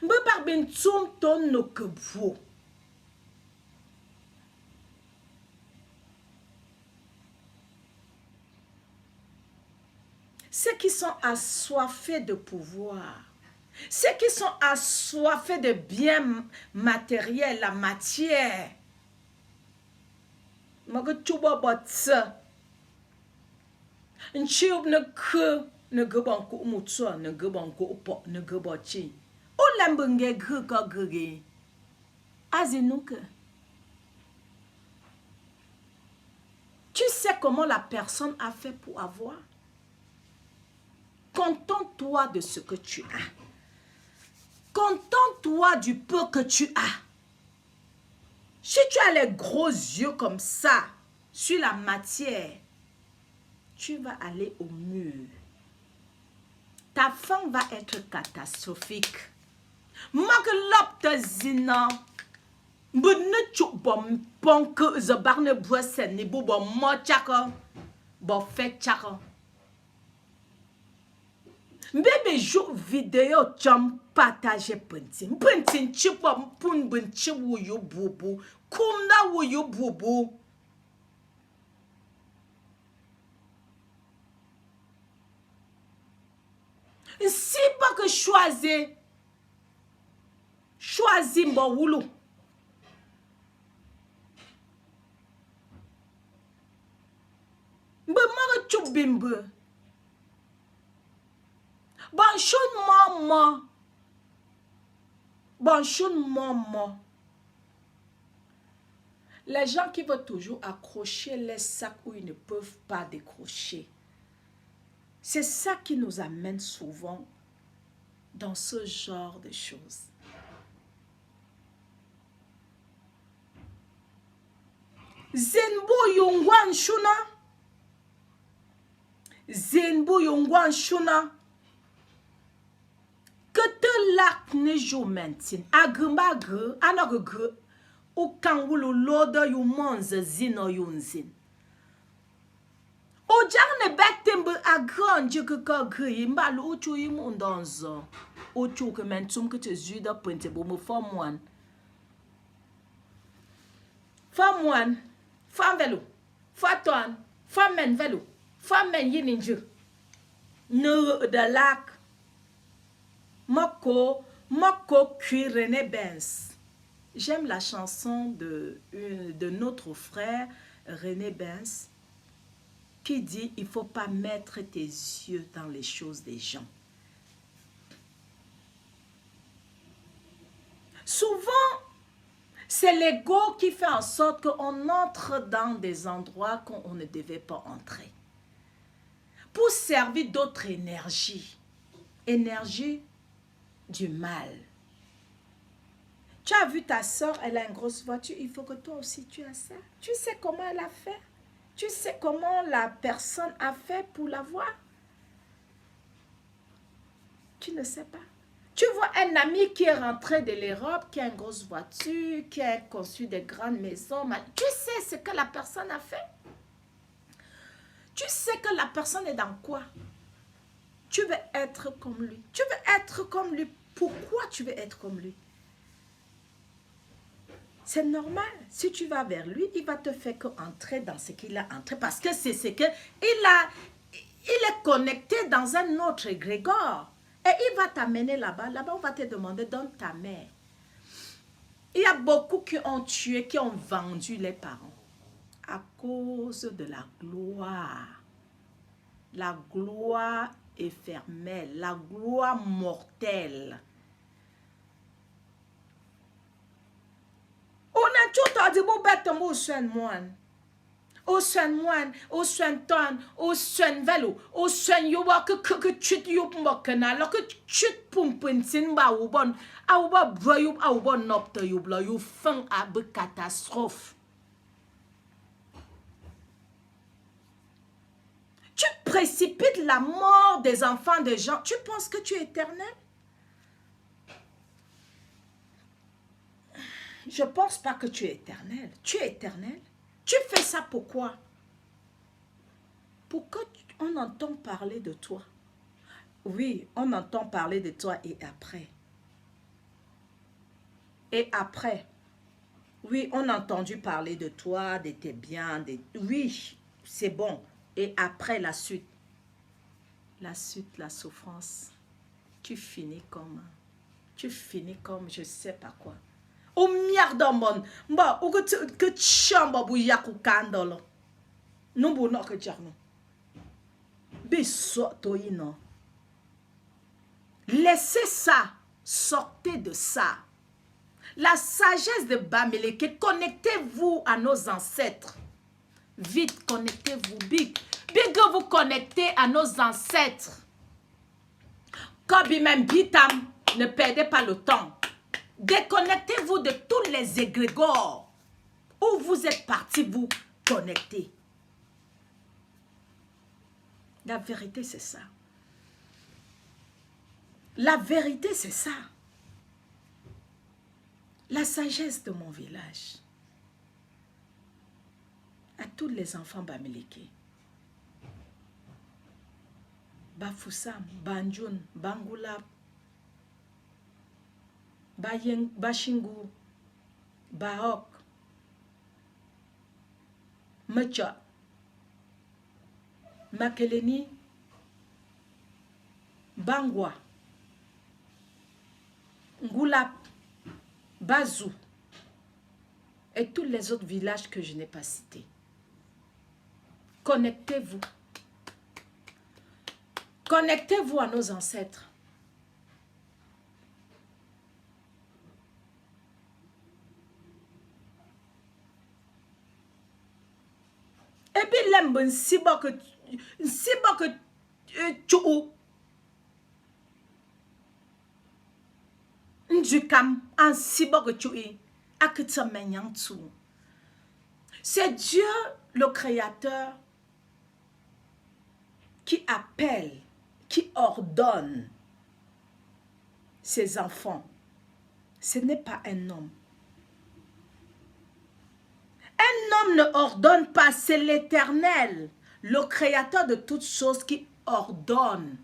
A: Mbe barbin tsum to no kebo. Ceux qui sont assoiffés de pouvoir, ceux qui sont assoiffés de biens matériels, la matière, tu sais comment la personne a fait pour avoir? Contente-toi de ce que tu as. Contente-toi du peu que tu as. Si tu as les gros yeux comme ça, sur la matière, tu vas aller au mur. Ta fin va être catastrophique. Maglop zina. Bune chubom ponk zabarne boisen ni bobo mo chako. Bo fait chako. Bébé joue vidéo chum partage pentin. Pentin chipom pun bun chiwu yo bobo. Kumna wo yo bobo. Si pas que choisir mbo wulu. Mbe mara chubimbe. Bonjour maman. Les gens qui veulent toujours accrocher les sacs où ils ne peuvent pas décrocher. C'est ça qui nous amène souvent dans ce genre de choses. Zenbo yongwan shuna. Zenbo yongwan shuna. Que te lak ne jo mentin. Agumba gre, anog gre. Ou kan wulu lodo yu monze zino yunzin. O jang ne betembe agron jike ka gre yimbalu uchu yimundonzo. Uchu ke mentum ke te zuida pente bo mo form one. Form one. Form velo. Form Form men velo. Form men yininju. Ne de lak. Moko cuit René Benz. J'aime la chanson de notre frère René Benz qui dit il ne faut pas mettre tes yeux dans les choses des gens. Souvent, c'est l'ego qui fait en sorte qu'on entre dans des endroits qu'on ne devait pas entrer. Pour servir d'autres énergies. Énergie du mal. Tu as vu ta soeur, elle a une grosse voiture, il faut que toi aussi tu as ça. Tu sais comment elle a fait? Tu sais comment la personne a fait pour l'avoir? Tu ne sais pas. Tu vois un ami qui est rentré de l'Europe, qui a une grosse voiture, qui a construit des grandes maisons. Tu sais ce que la personne a fait? Tu sais que la personne est dans quoi? Tu veux être comme lui. Tu veux être comme lui. Pourquoi tu veux être comme lui? C'est normal. Si tu vas vers lui, il va te faire entrer dans ce qu'il a entré. Parce que c'est ce qu'il a. Il est connecté dans un autre égrégore. Et il va t'amener là-bas. Là-bas, on va te demander, donne ta mère. Il y a beaucoup qui ont tué, qui ont vendu les parents. À cause de la gloire. La gloire éphémère. La gloire mortelle. On a tout à dire, bon, bête, mon soin moine. Au soin moine, au soin ton, au soin vélo, au soin yoba que tu yup mokena, alors que tu pumpin sin ba ou bon, ou ba broyup, ou bon nopte yubla, you fin à catastrophe. Tu précipites la mort des enfants des gens. Tu penses que tu es éternel? Je ne pense pas que tu es éternel. Tu es éternel. Tu fais ça pourquoi? Pourquoi on entend parler de toi? Oui, on entend parler de toi et après. Et après. Oui, on a entendu parler de toi, de tes biens. Oui, c'est bon. Et après la suite. La suite, la souffrance. Tu finis comme je sais pas quoi. O merde mon. Mba, ou que chamba bu yaku kandolo. Non bu no que jarno. Biso to ino. Laissez ça. Sortez de ça. La sagesse de Bamileke, connectez-vous à nos ancêtres. Vite, connectez-vous. Big vous connectez à nos ancêtres. Kobi même bitam, ne perdez pas le temps. Déconnectez-vous de tous les égrégores. Où vous êtes partis, vous connectez. La vérité, c'est ça. La vérité, c'est ça. La sagesse de mon village. À tous les enfants Bamileke. Bafoussam, Banjoun, Bangoulap, Bashingu, Bahok, Mecha, Makeleni, Bangwa, Ngoulap, Bazou et tous les autres villages que je n'ai pas cités. Connectez-vous. Connectez-vous à nos ancêtres. Et puis l'embe si bon que tu Ndukam en si bon que tu es. C'est Dieu le Créateur qui appelle, qui ordonne ses enfants. Ce n'est pas un homme. Un homme ne ordonne pas, c'est l'Éternel, le Créateur de toutes choses qui ordonne.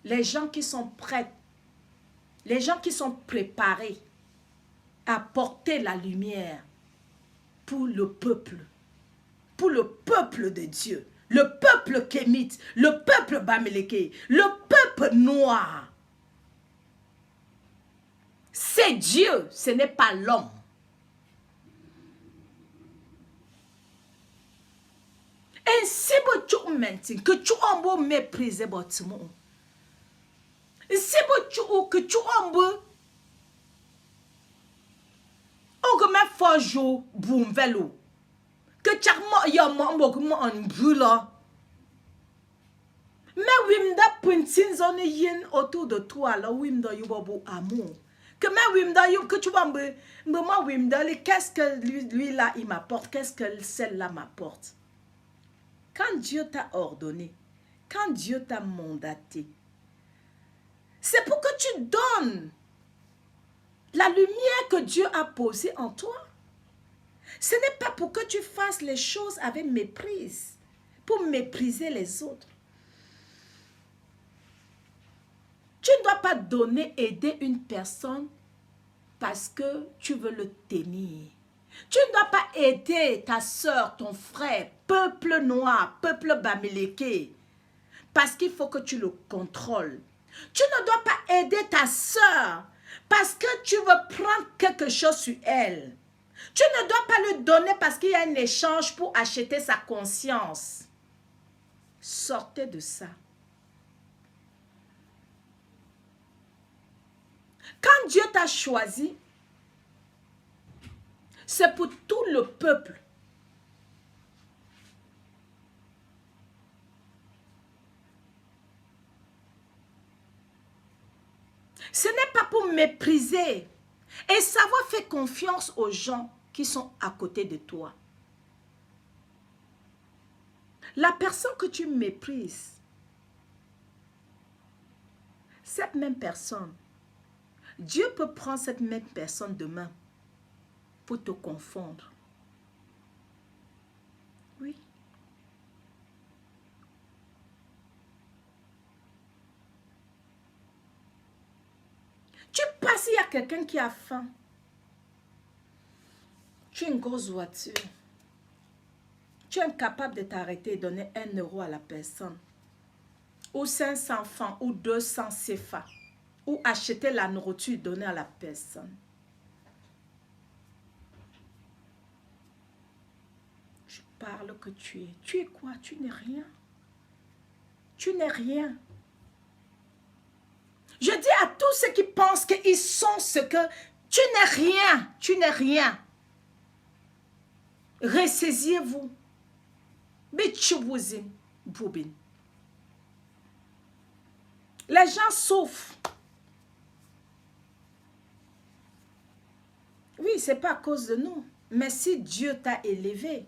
A: Les gens qui sont prêts, les gens qui sont préparés à porter la lumière pour le peuple de Dieu, le peuple kémite, le peuple Bamileke, le peuple noir. C'est Dieu, ce n'est pas l'homme. Ainsi, que tu as méprisé votre mot. Si que tu as me fais jouer boum vélo. Que tu as en brûlant. Mais wimda puntin zone yin autour de toi, là wimda yubobo amour. Que mais wimda yub que tu vas moi wimda, qu'est-ce que lui là il m'apporte, qu'est-ce que celle-là m'apporte. Quand Dieu t'a ordonné, quand Dieu t'a mandaté, c'est pour que tu donnes la lumière que Dieu a posée en toi. Ce n'est pas pour que tu fasses les choses avec méprise, pour mépriser les autres. Tu ne dois pas donner, aider une personne parce que tu veux le tenir. Tu ne dois pas aider ta soeur, ton frère, peuple noir, peuple bamileke, parce qu'il faut que tu le contrôles. Tu ne dois pas aider ta soeur parce que tu veux prendre quelque chose sur elle. Tu ne dois pas lui donner parce qu'il y a un échange pour acheter sa conscience. Sortez de ça. Quand Dieu t'a choisi, c'est pour tout le peuple. Ce n'est pas pour mépriser et savoir faire confiance aux gens qui sont à côté de toi. La personne que tu méprises, cette même personne, Dieu peut prendre cette même personne demain pour te confondre. Oui. Tu passes, il y a quelqu'un qui a faim. Tu as une grosse voiture. Tu es incapable de t'arrêter et donner 1 euro à la personne. Ou 500 francs, ou 200 CFA. Ou acheter la nourriture donnée à la personne. Je parle que tu es. Tu es quoi? Tu n'es rien. Tu n'es rien. Je dis à tous ceux qui pensent qu'ils sont ce que... Tu n'es rien. Tu n'es rien. Ressaisiez-vous. Les gens souffrent. Oui, ce n'est pas à cause de nous. Mais si Dieu t'a élevé,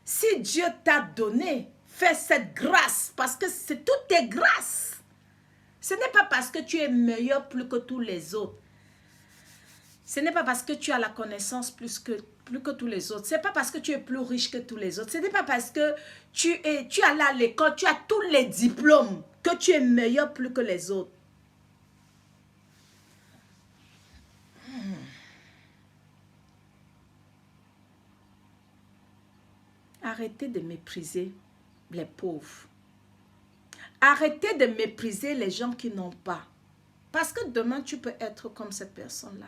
A: si Dieu t'a donné, fais cette grâce. Parce que c'est toutes tes grâces. Ce n'est pas parce que tu es meilleur plus que tous les autres. Ce n'est pas parce que tu as la connaissance plus que tous les autres. Ce n'est pas parce que tu es plus riche que tous les autres. Ce n'est pas parce que tu allé à l'école, tu as tous les diplômes que tu es meilleur plus que les autres. Arrêtez de mépriser les pauvres. Arrêtez de mépriser les gens qui n'ont pas. Parce que demain, tu peux être comme cette personne-là.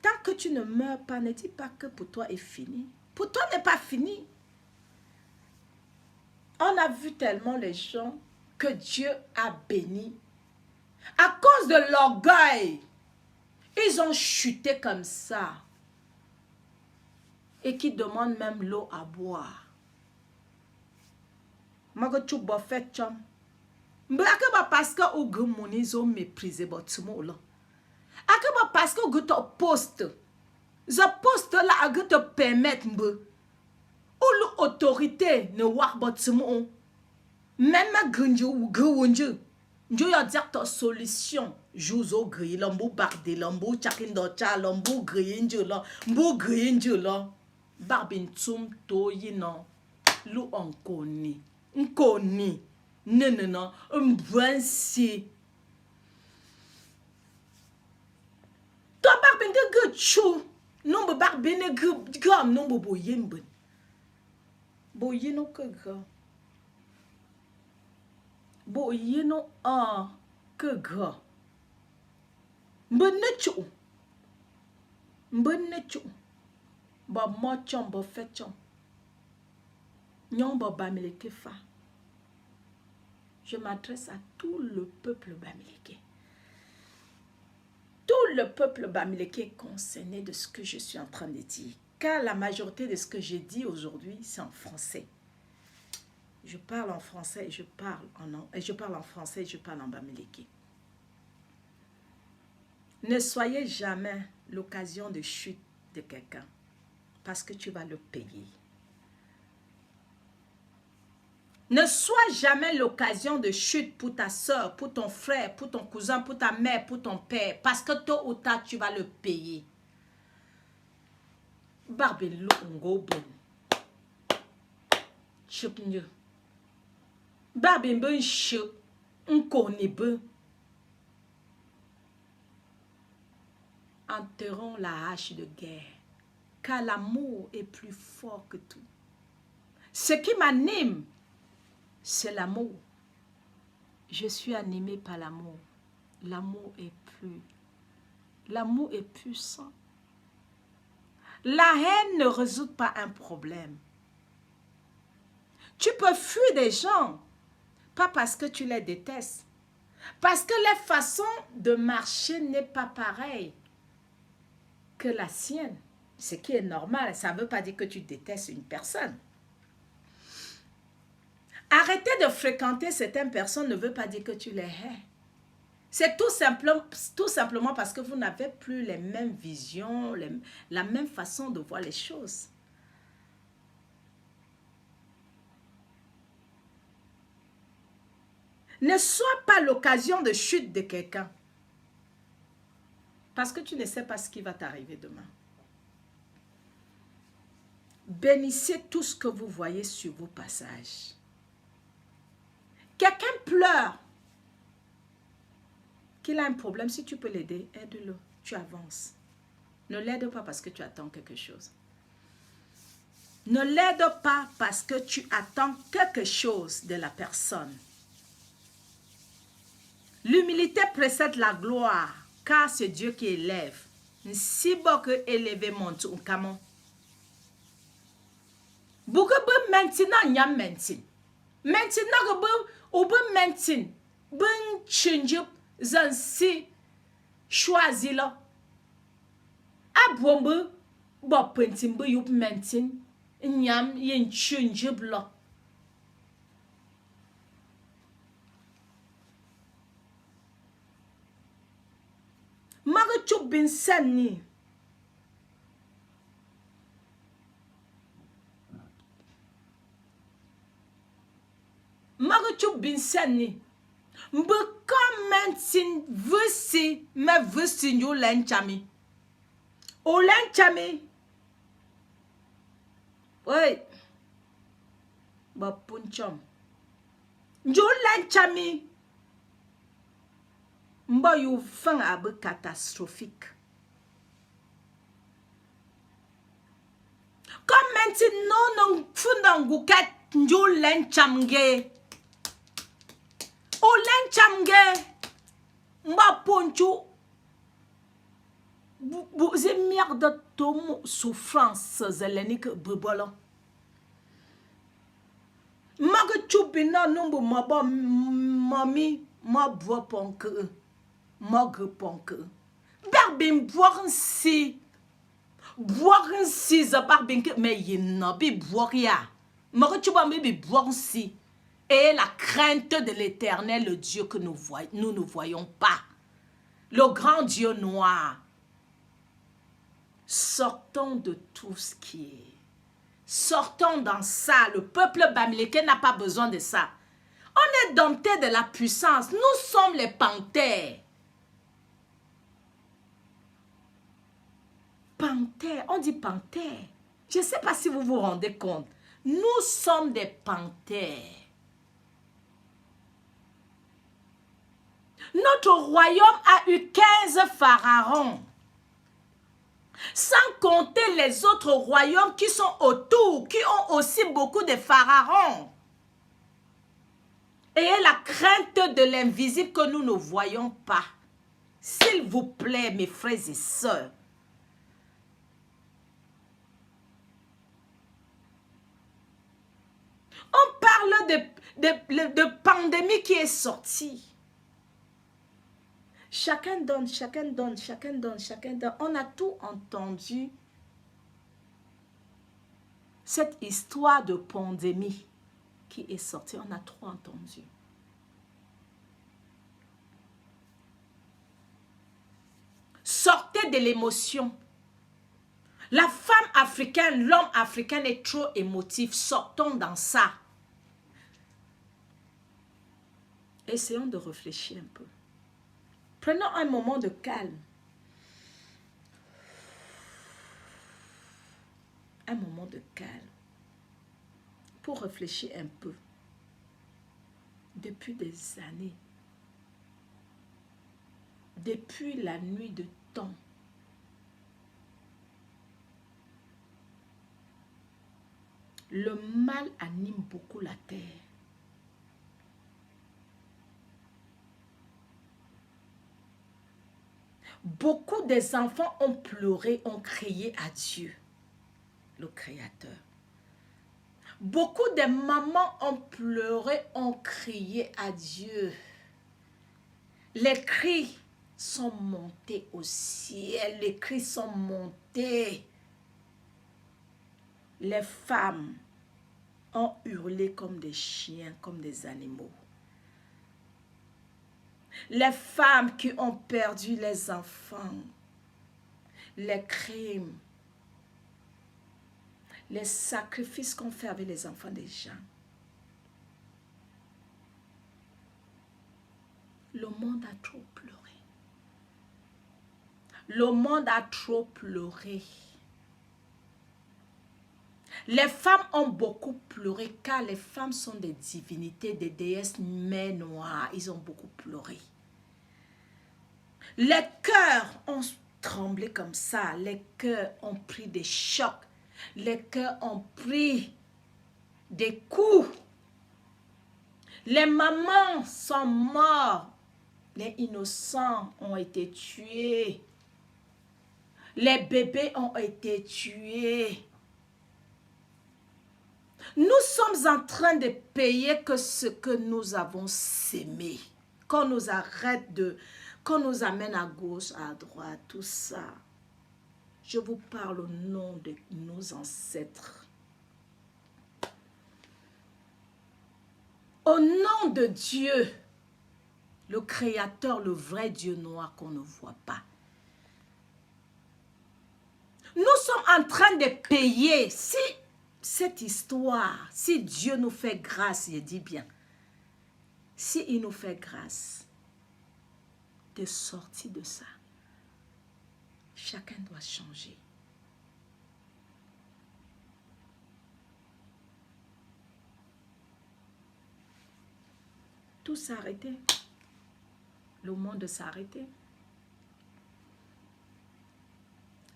A: Tant que tu ne meurs pas, ne dis pas que pour toi est fini. Pour toi n'est pas fini. On a vu tellement les gens que Dieu a bénis. À cause de l'orgueil, ils ont chuté comme ça. Et qui demandent même l'eau à boire. Parce que vous avez méprisé votre là. Parce que vous avez poste. Ce poste là a te permettre ou l'autorité ne voir votre même grinju ou grinju. Je vais dire ta solution. Jouzo gris, l'ambou bardé, l'ambou chakindocha, l'ambou grinju là, l'ambou grinju là. Barbin tum to yino. Lou on connaît. On connaît. Non. Mbansi. Toi barbin de good chou. Non barbin de good gum non bo yimben. Bo yino que gum. Bo yino que gum. Mbene chou. Mbene chou. Ba mochon ba fetchon. Nyon ba bamileke fa. Je m'adresse à tout le peuple bamileke. Tout le peuple bamileke est concerné de ce que je suis en train de dire. Car la majorité de ce que j'ai dit aujourd'hui, c'est en français. Je parle en français et je parle en français et je parle en bamileke. Ne soyez jamais l'occasion de chute de quelqu'un parce que tu vas le payer. Ne sois jamais l'occasion de chute pour ta soeur, pour ton frère, pour ton cousin, pour ta mère, pour ton père, parce que tôt ou tard, tu vas le payer. Barbelo ngobon. Chupnyo. Barbembe chup. Nkonebe. Enterrons la hache de guerre, car l'amour est plus fort que tout. Ce qui m'anime, c'est l'amour. Je suis animée par l'amour. L'amour est puissant. La haine ne résout pas un problème. Tu peux fuir des gens, pas parce que tu les détestes, parce que leur façon de marcher n'est pas pareille que la sienne. Ce qui est normal, ça ne veut pas dire que tu détestes une personne. Arrêter de fréquenter certaines personnes ne veut pas dire que tu les hais. C'est tout simplement parce que vous n'avez plus les mêmes visions, la même façon de voir les choses. Ne sois pas l'occasion de chute de quelqu'un. Parce que tu ne sais pas ce qui va t'arriver demain. Bénissez tout ce que vous voyez sur vos passages. Quelqu'un pleure. Qu'il a un problème, si tu peux l'aider, aide-le. Tu avances. Ne l'aide pas parce que tu attends quelque chose. Ne l'aide pas parce que tu attends quelque chose de la personne. L'humilité précède la gloire, car c'est Dieu qui élève. Si bon que élever monte au camon. Beaucoup de maintenant n'y a maintenant. Maintenant que maintenant, ben change zansi choisi là. Abombe bo pentin be yup maintenant. Nyam yen change blo. Magachu bin sani. Magachu bin sani. Mbe commentin vusi me vusi nyo lenchami. O lenchami. Oi. Ba punchom. Nyo lenchami. Mba yu fin abe catastrophique. Commentin non fundanguket nyo lenchamge. O lenchamge. Mba ponchu. Vous êtes merde de souffrance zélénique bebolo. Magachubina numbu mabo mami mabo ponke. Mogre ponke. Barbin boire si. Boire si za barbin que mais yina bi boire ya. Magachuba bi boire si. Et la crainte de l'Éternel, le Dieu que nous ne voyons pas. Le grand Dieu noir. Sortons de tout ce qui est. Sortons dans ça. Le peuple bamileke n'a pas besoin de ça. On est dompté de la puissance. Nous sommes les panthères. Panthères. On dit panthères. Je ne sais pas si vous vous rendez compte. Nous sommes des panthères. Notre royaume a eu 15 pharaons. Sans compter les autres royaumes qui sont autour, qui ont aussi beaucoup de pharaons. Ayez la crainte de l'invisible que nous ne voyons pas. S'il vous plaît, mes frères et sœurs. On parle de pandémie qui est sortie. Chacun donne, chacun donne, chacun donne, chacun donne. On a tout entendu. Cette histoire de pandémie qui est sorti, on a trop entendu. Sortez de l'émotion. La femme africaine, l'homme africain est trop émotif. Sortons dans ça. Essayons de réfléchir un peu. Prenons un moment de calme. Un moment de calme. Pour réfléchir un peu. Depuis des années. Depuis la nuit de temps. Le mal anime beaucoup la terre. Beaucoup des enfants ont pleuré, ont crié à Dieu, le Créateur. Beaucoup de mamans ont pleuré, ont crié à Dieu. Les cris sont montés au ciel, les cris sont montés. Les femmes ont hurlé comme des chiens, comme des animaux. Les femmes qui ont perdu les enfants, les crimes, les sacrifices qu'on fait avec les enfants des gens. Le monde a trop pleuré. Le monde a trop pleuré. Les femmes ont beaucoup pleuré car les femmes sont des divinités, des déesses mères noires. Ils ont beaucoup pleuré. Les cœurs ont tremblé comme ça. Les cœurs ont pris des chocs. Les cœurs ont pris des coups. Les mamans sont mortes. Les innocents ont été tués. Les bébés ont été tués. Nous sommes en train de payer que ce que nous avons sémé. Qu'on nous arrête de... Qu'on nous amène à gauche, à droite, tout ça. Je vous parle au nom de nos ancêtres. Au nom de Dieu, le Créateur, le vrai Dieu noir qu'on ne voit pas. Nous sommes en train de payer. Si cette histoire, si Dieu nous fait grâce, je dis bien, si il nous fait grâce de sortir de ça, chacun doit changer. Tout s'est arrêté. Le monde s'est arrêté.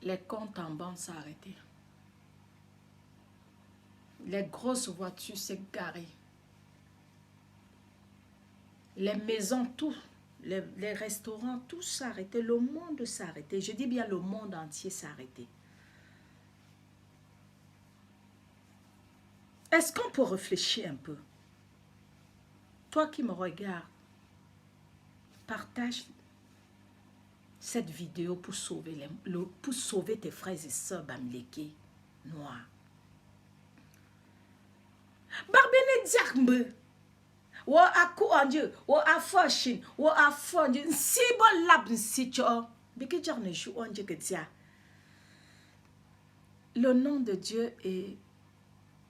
A: Les comptes en banque s'est arrêté. Les grosses voitures s'est garées. Les maisons, tout. Les restaurants, tout s'est arrêté. Le monde s'est arrêté. Je dis bien le monde entier s'est arrêté. Est-ce qu'on peut réfléchir un peu? Toi qui me regardes, partage cette vidéo pour sauver tes frères et sœurs bamléké noirs. Barbene diakmbe. Wo aku andieu, wo afashin, wo afondieu, si bon lab si cho. Biki jarne chou andieu que tia. Le nom de Dieu est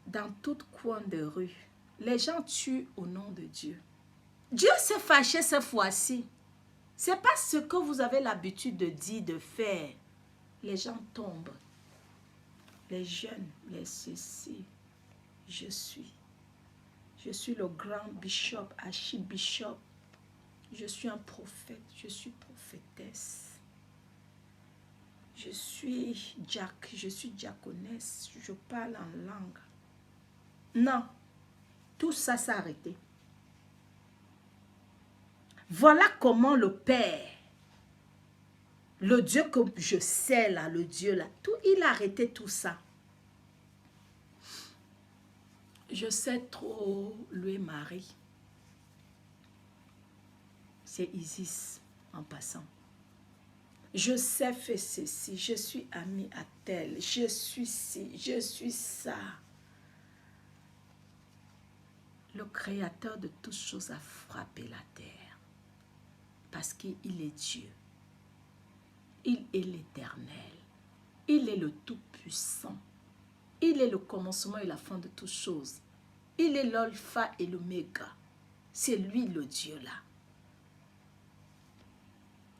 A: dans tout coin de rue. Les gens tuent au nom de Dieu. Dieu s'est fâché cette fois-ci. C'est pas ce que vous avez l'habitude de dire, de faire. Les gens tombent. Les jeunes, les ceci. Je suis le grand bishop, archibishop. Je suis un prophète, je suis prophétesse. Je suis diaconesse, je parle en langue. Non, tout ça s'est arrêté. Voilà comment le Père, le Dieu que je sais là, le Dieu là, tout, il a arrêté tout ça. Je sais trop louer Marie. C'est Isis en passant. Je sais faire ceci, je suis amie à tel, je suis ci, je suis ça. le Créateur de toutes choses a frappé la terre. Parce qu'il est Dieu. Il est l'Éternel. Il est le Tout-Puissant. Il est le commencement et la fin de toutes choses. Il est l'alpha et l'oméga. C'est lui le Dieu là.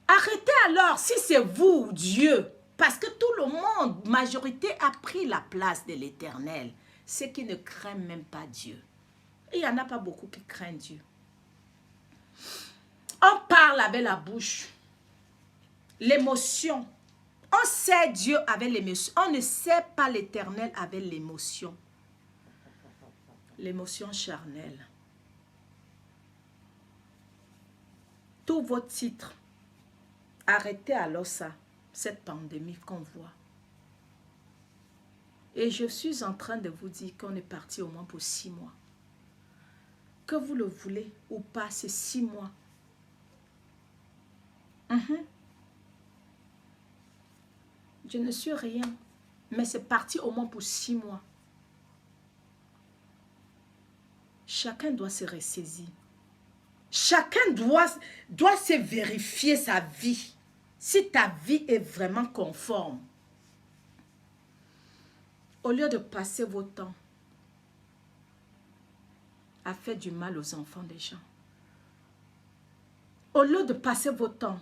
A: Arrêtez alors si c'est vous Dieu. Parce que tout le monde, majorité, a pris la place de l'Éternel. Ceux qui ne craignent même pas Dieu. Il n'y en a pas beaucoup qui craignent Dieu. On parle avec la bouche. L'émotion. On sait Dieu avec l'émotion. On ne sait pas l'Éternel avec l'émotion. L'émotion charnelle. Tous vos titres. Arrêtez alors ça. Cette pandémie qu'on voit. Et je suis en train de vous dire qu'on est parti au moins pour 6 mois. Que vous le voulez ou pas, c'est 6 mois. Je ne suis rien. Mais c'est parti au moins pour 6 mois. Chacun doit se ressaisir. Chacun doit se vérifier sa vie. Si ta vie est vraiment conforme. Au lieu de passer vos temps à faire du mal aux enfants des gens. Au lieu de passer vos temps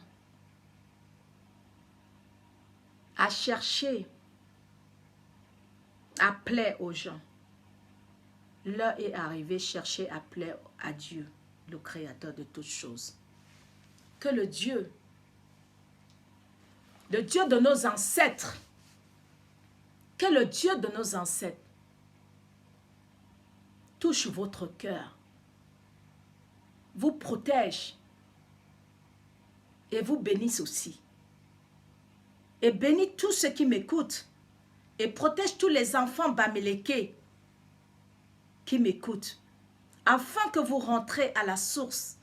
A: à chercher à plaire aux gens. L'heure est arrivée, chercher à plaire à Dieu, le Créateur de toutes choses. Que le Dieu de nos ancêtres, que le Dieu de nos ancêtres touche votre cœur, vous protège et vous bénisse aussi. Et bénis tous ceux qui m'écoutent et protège tous les enfants bamileke qui m'écoutent, afin que vous rentrez à la source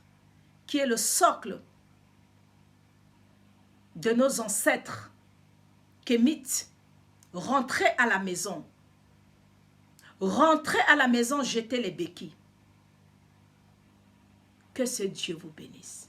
A: qui est le socle de nos ancêtres, kémites. Rentrez à la maison. Rentrez à la maison, jetez les béquilles. Que ce Dieu vous bénisse.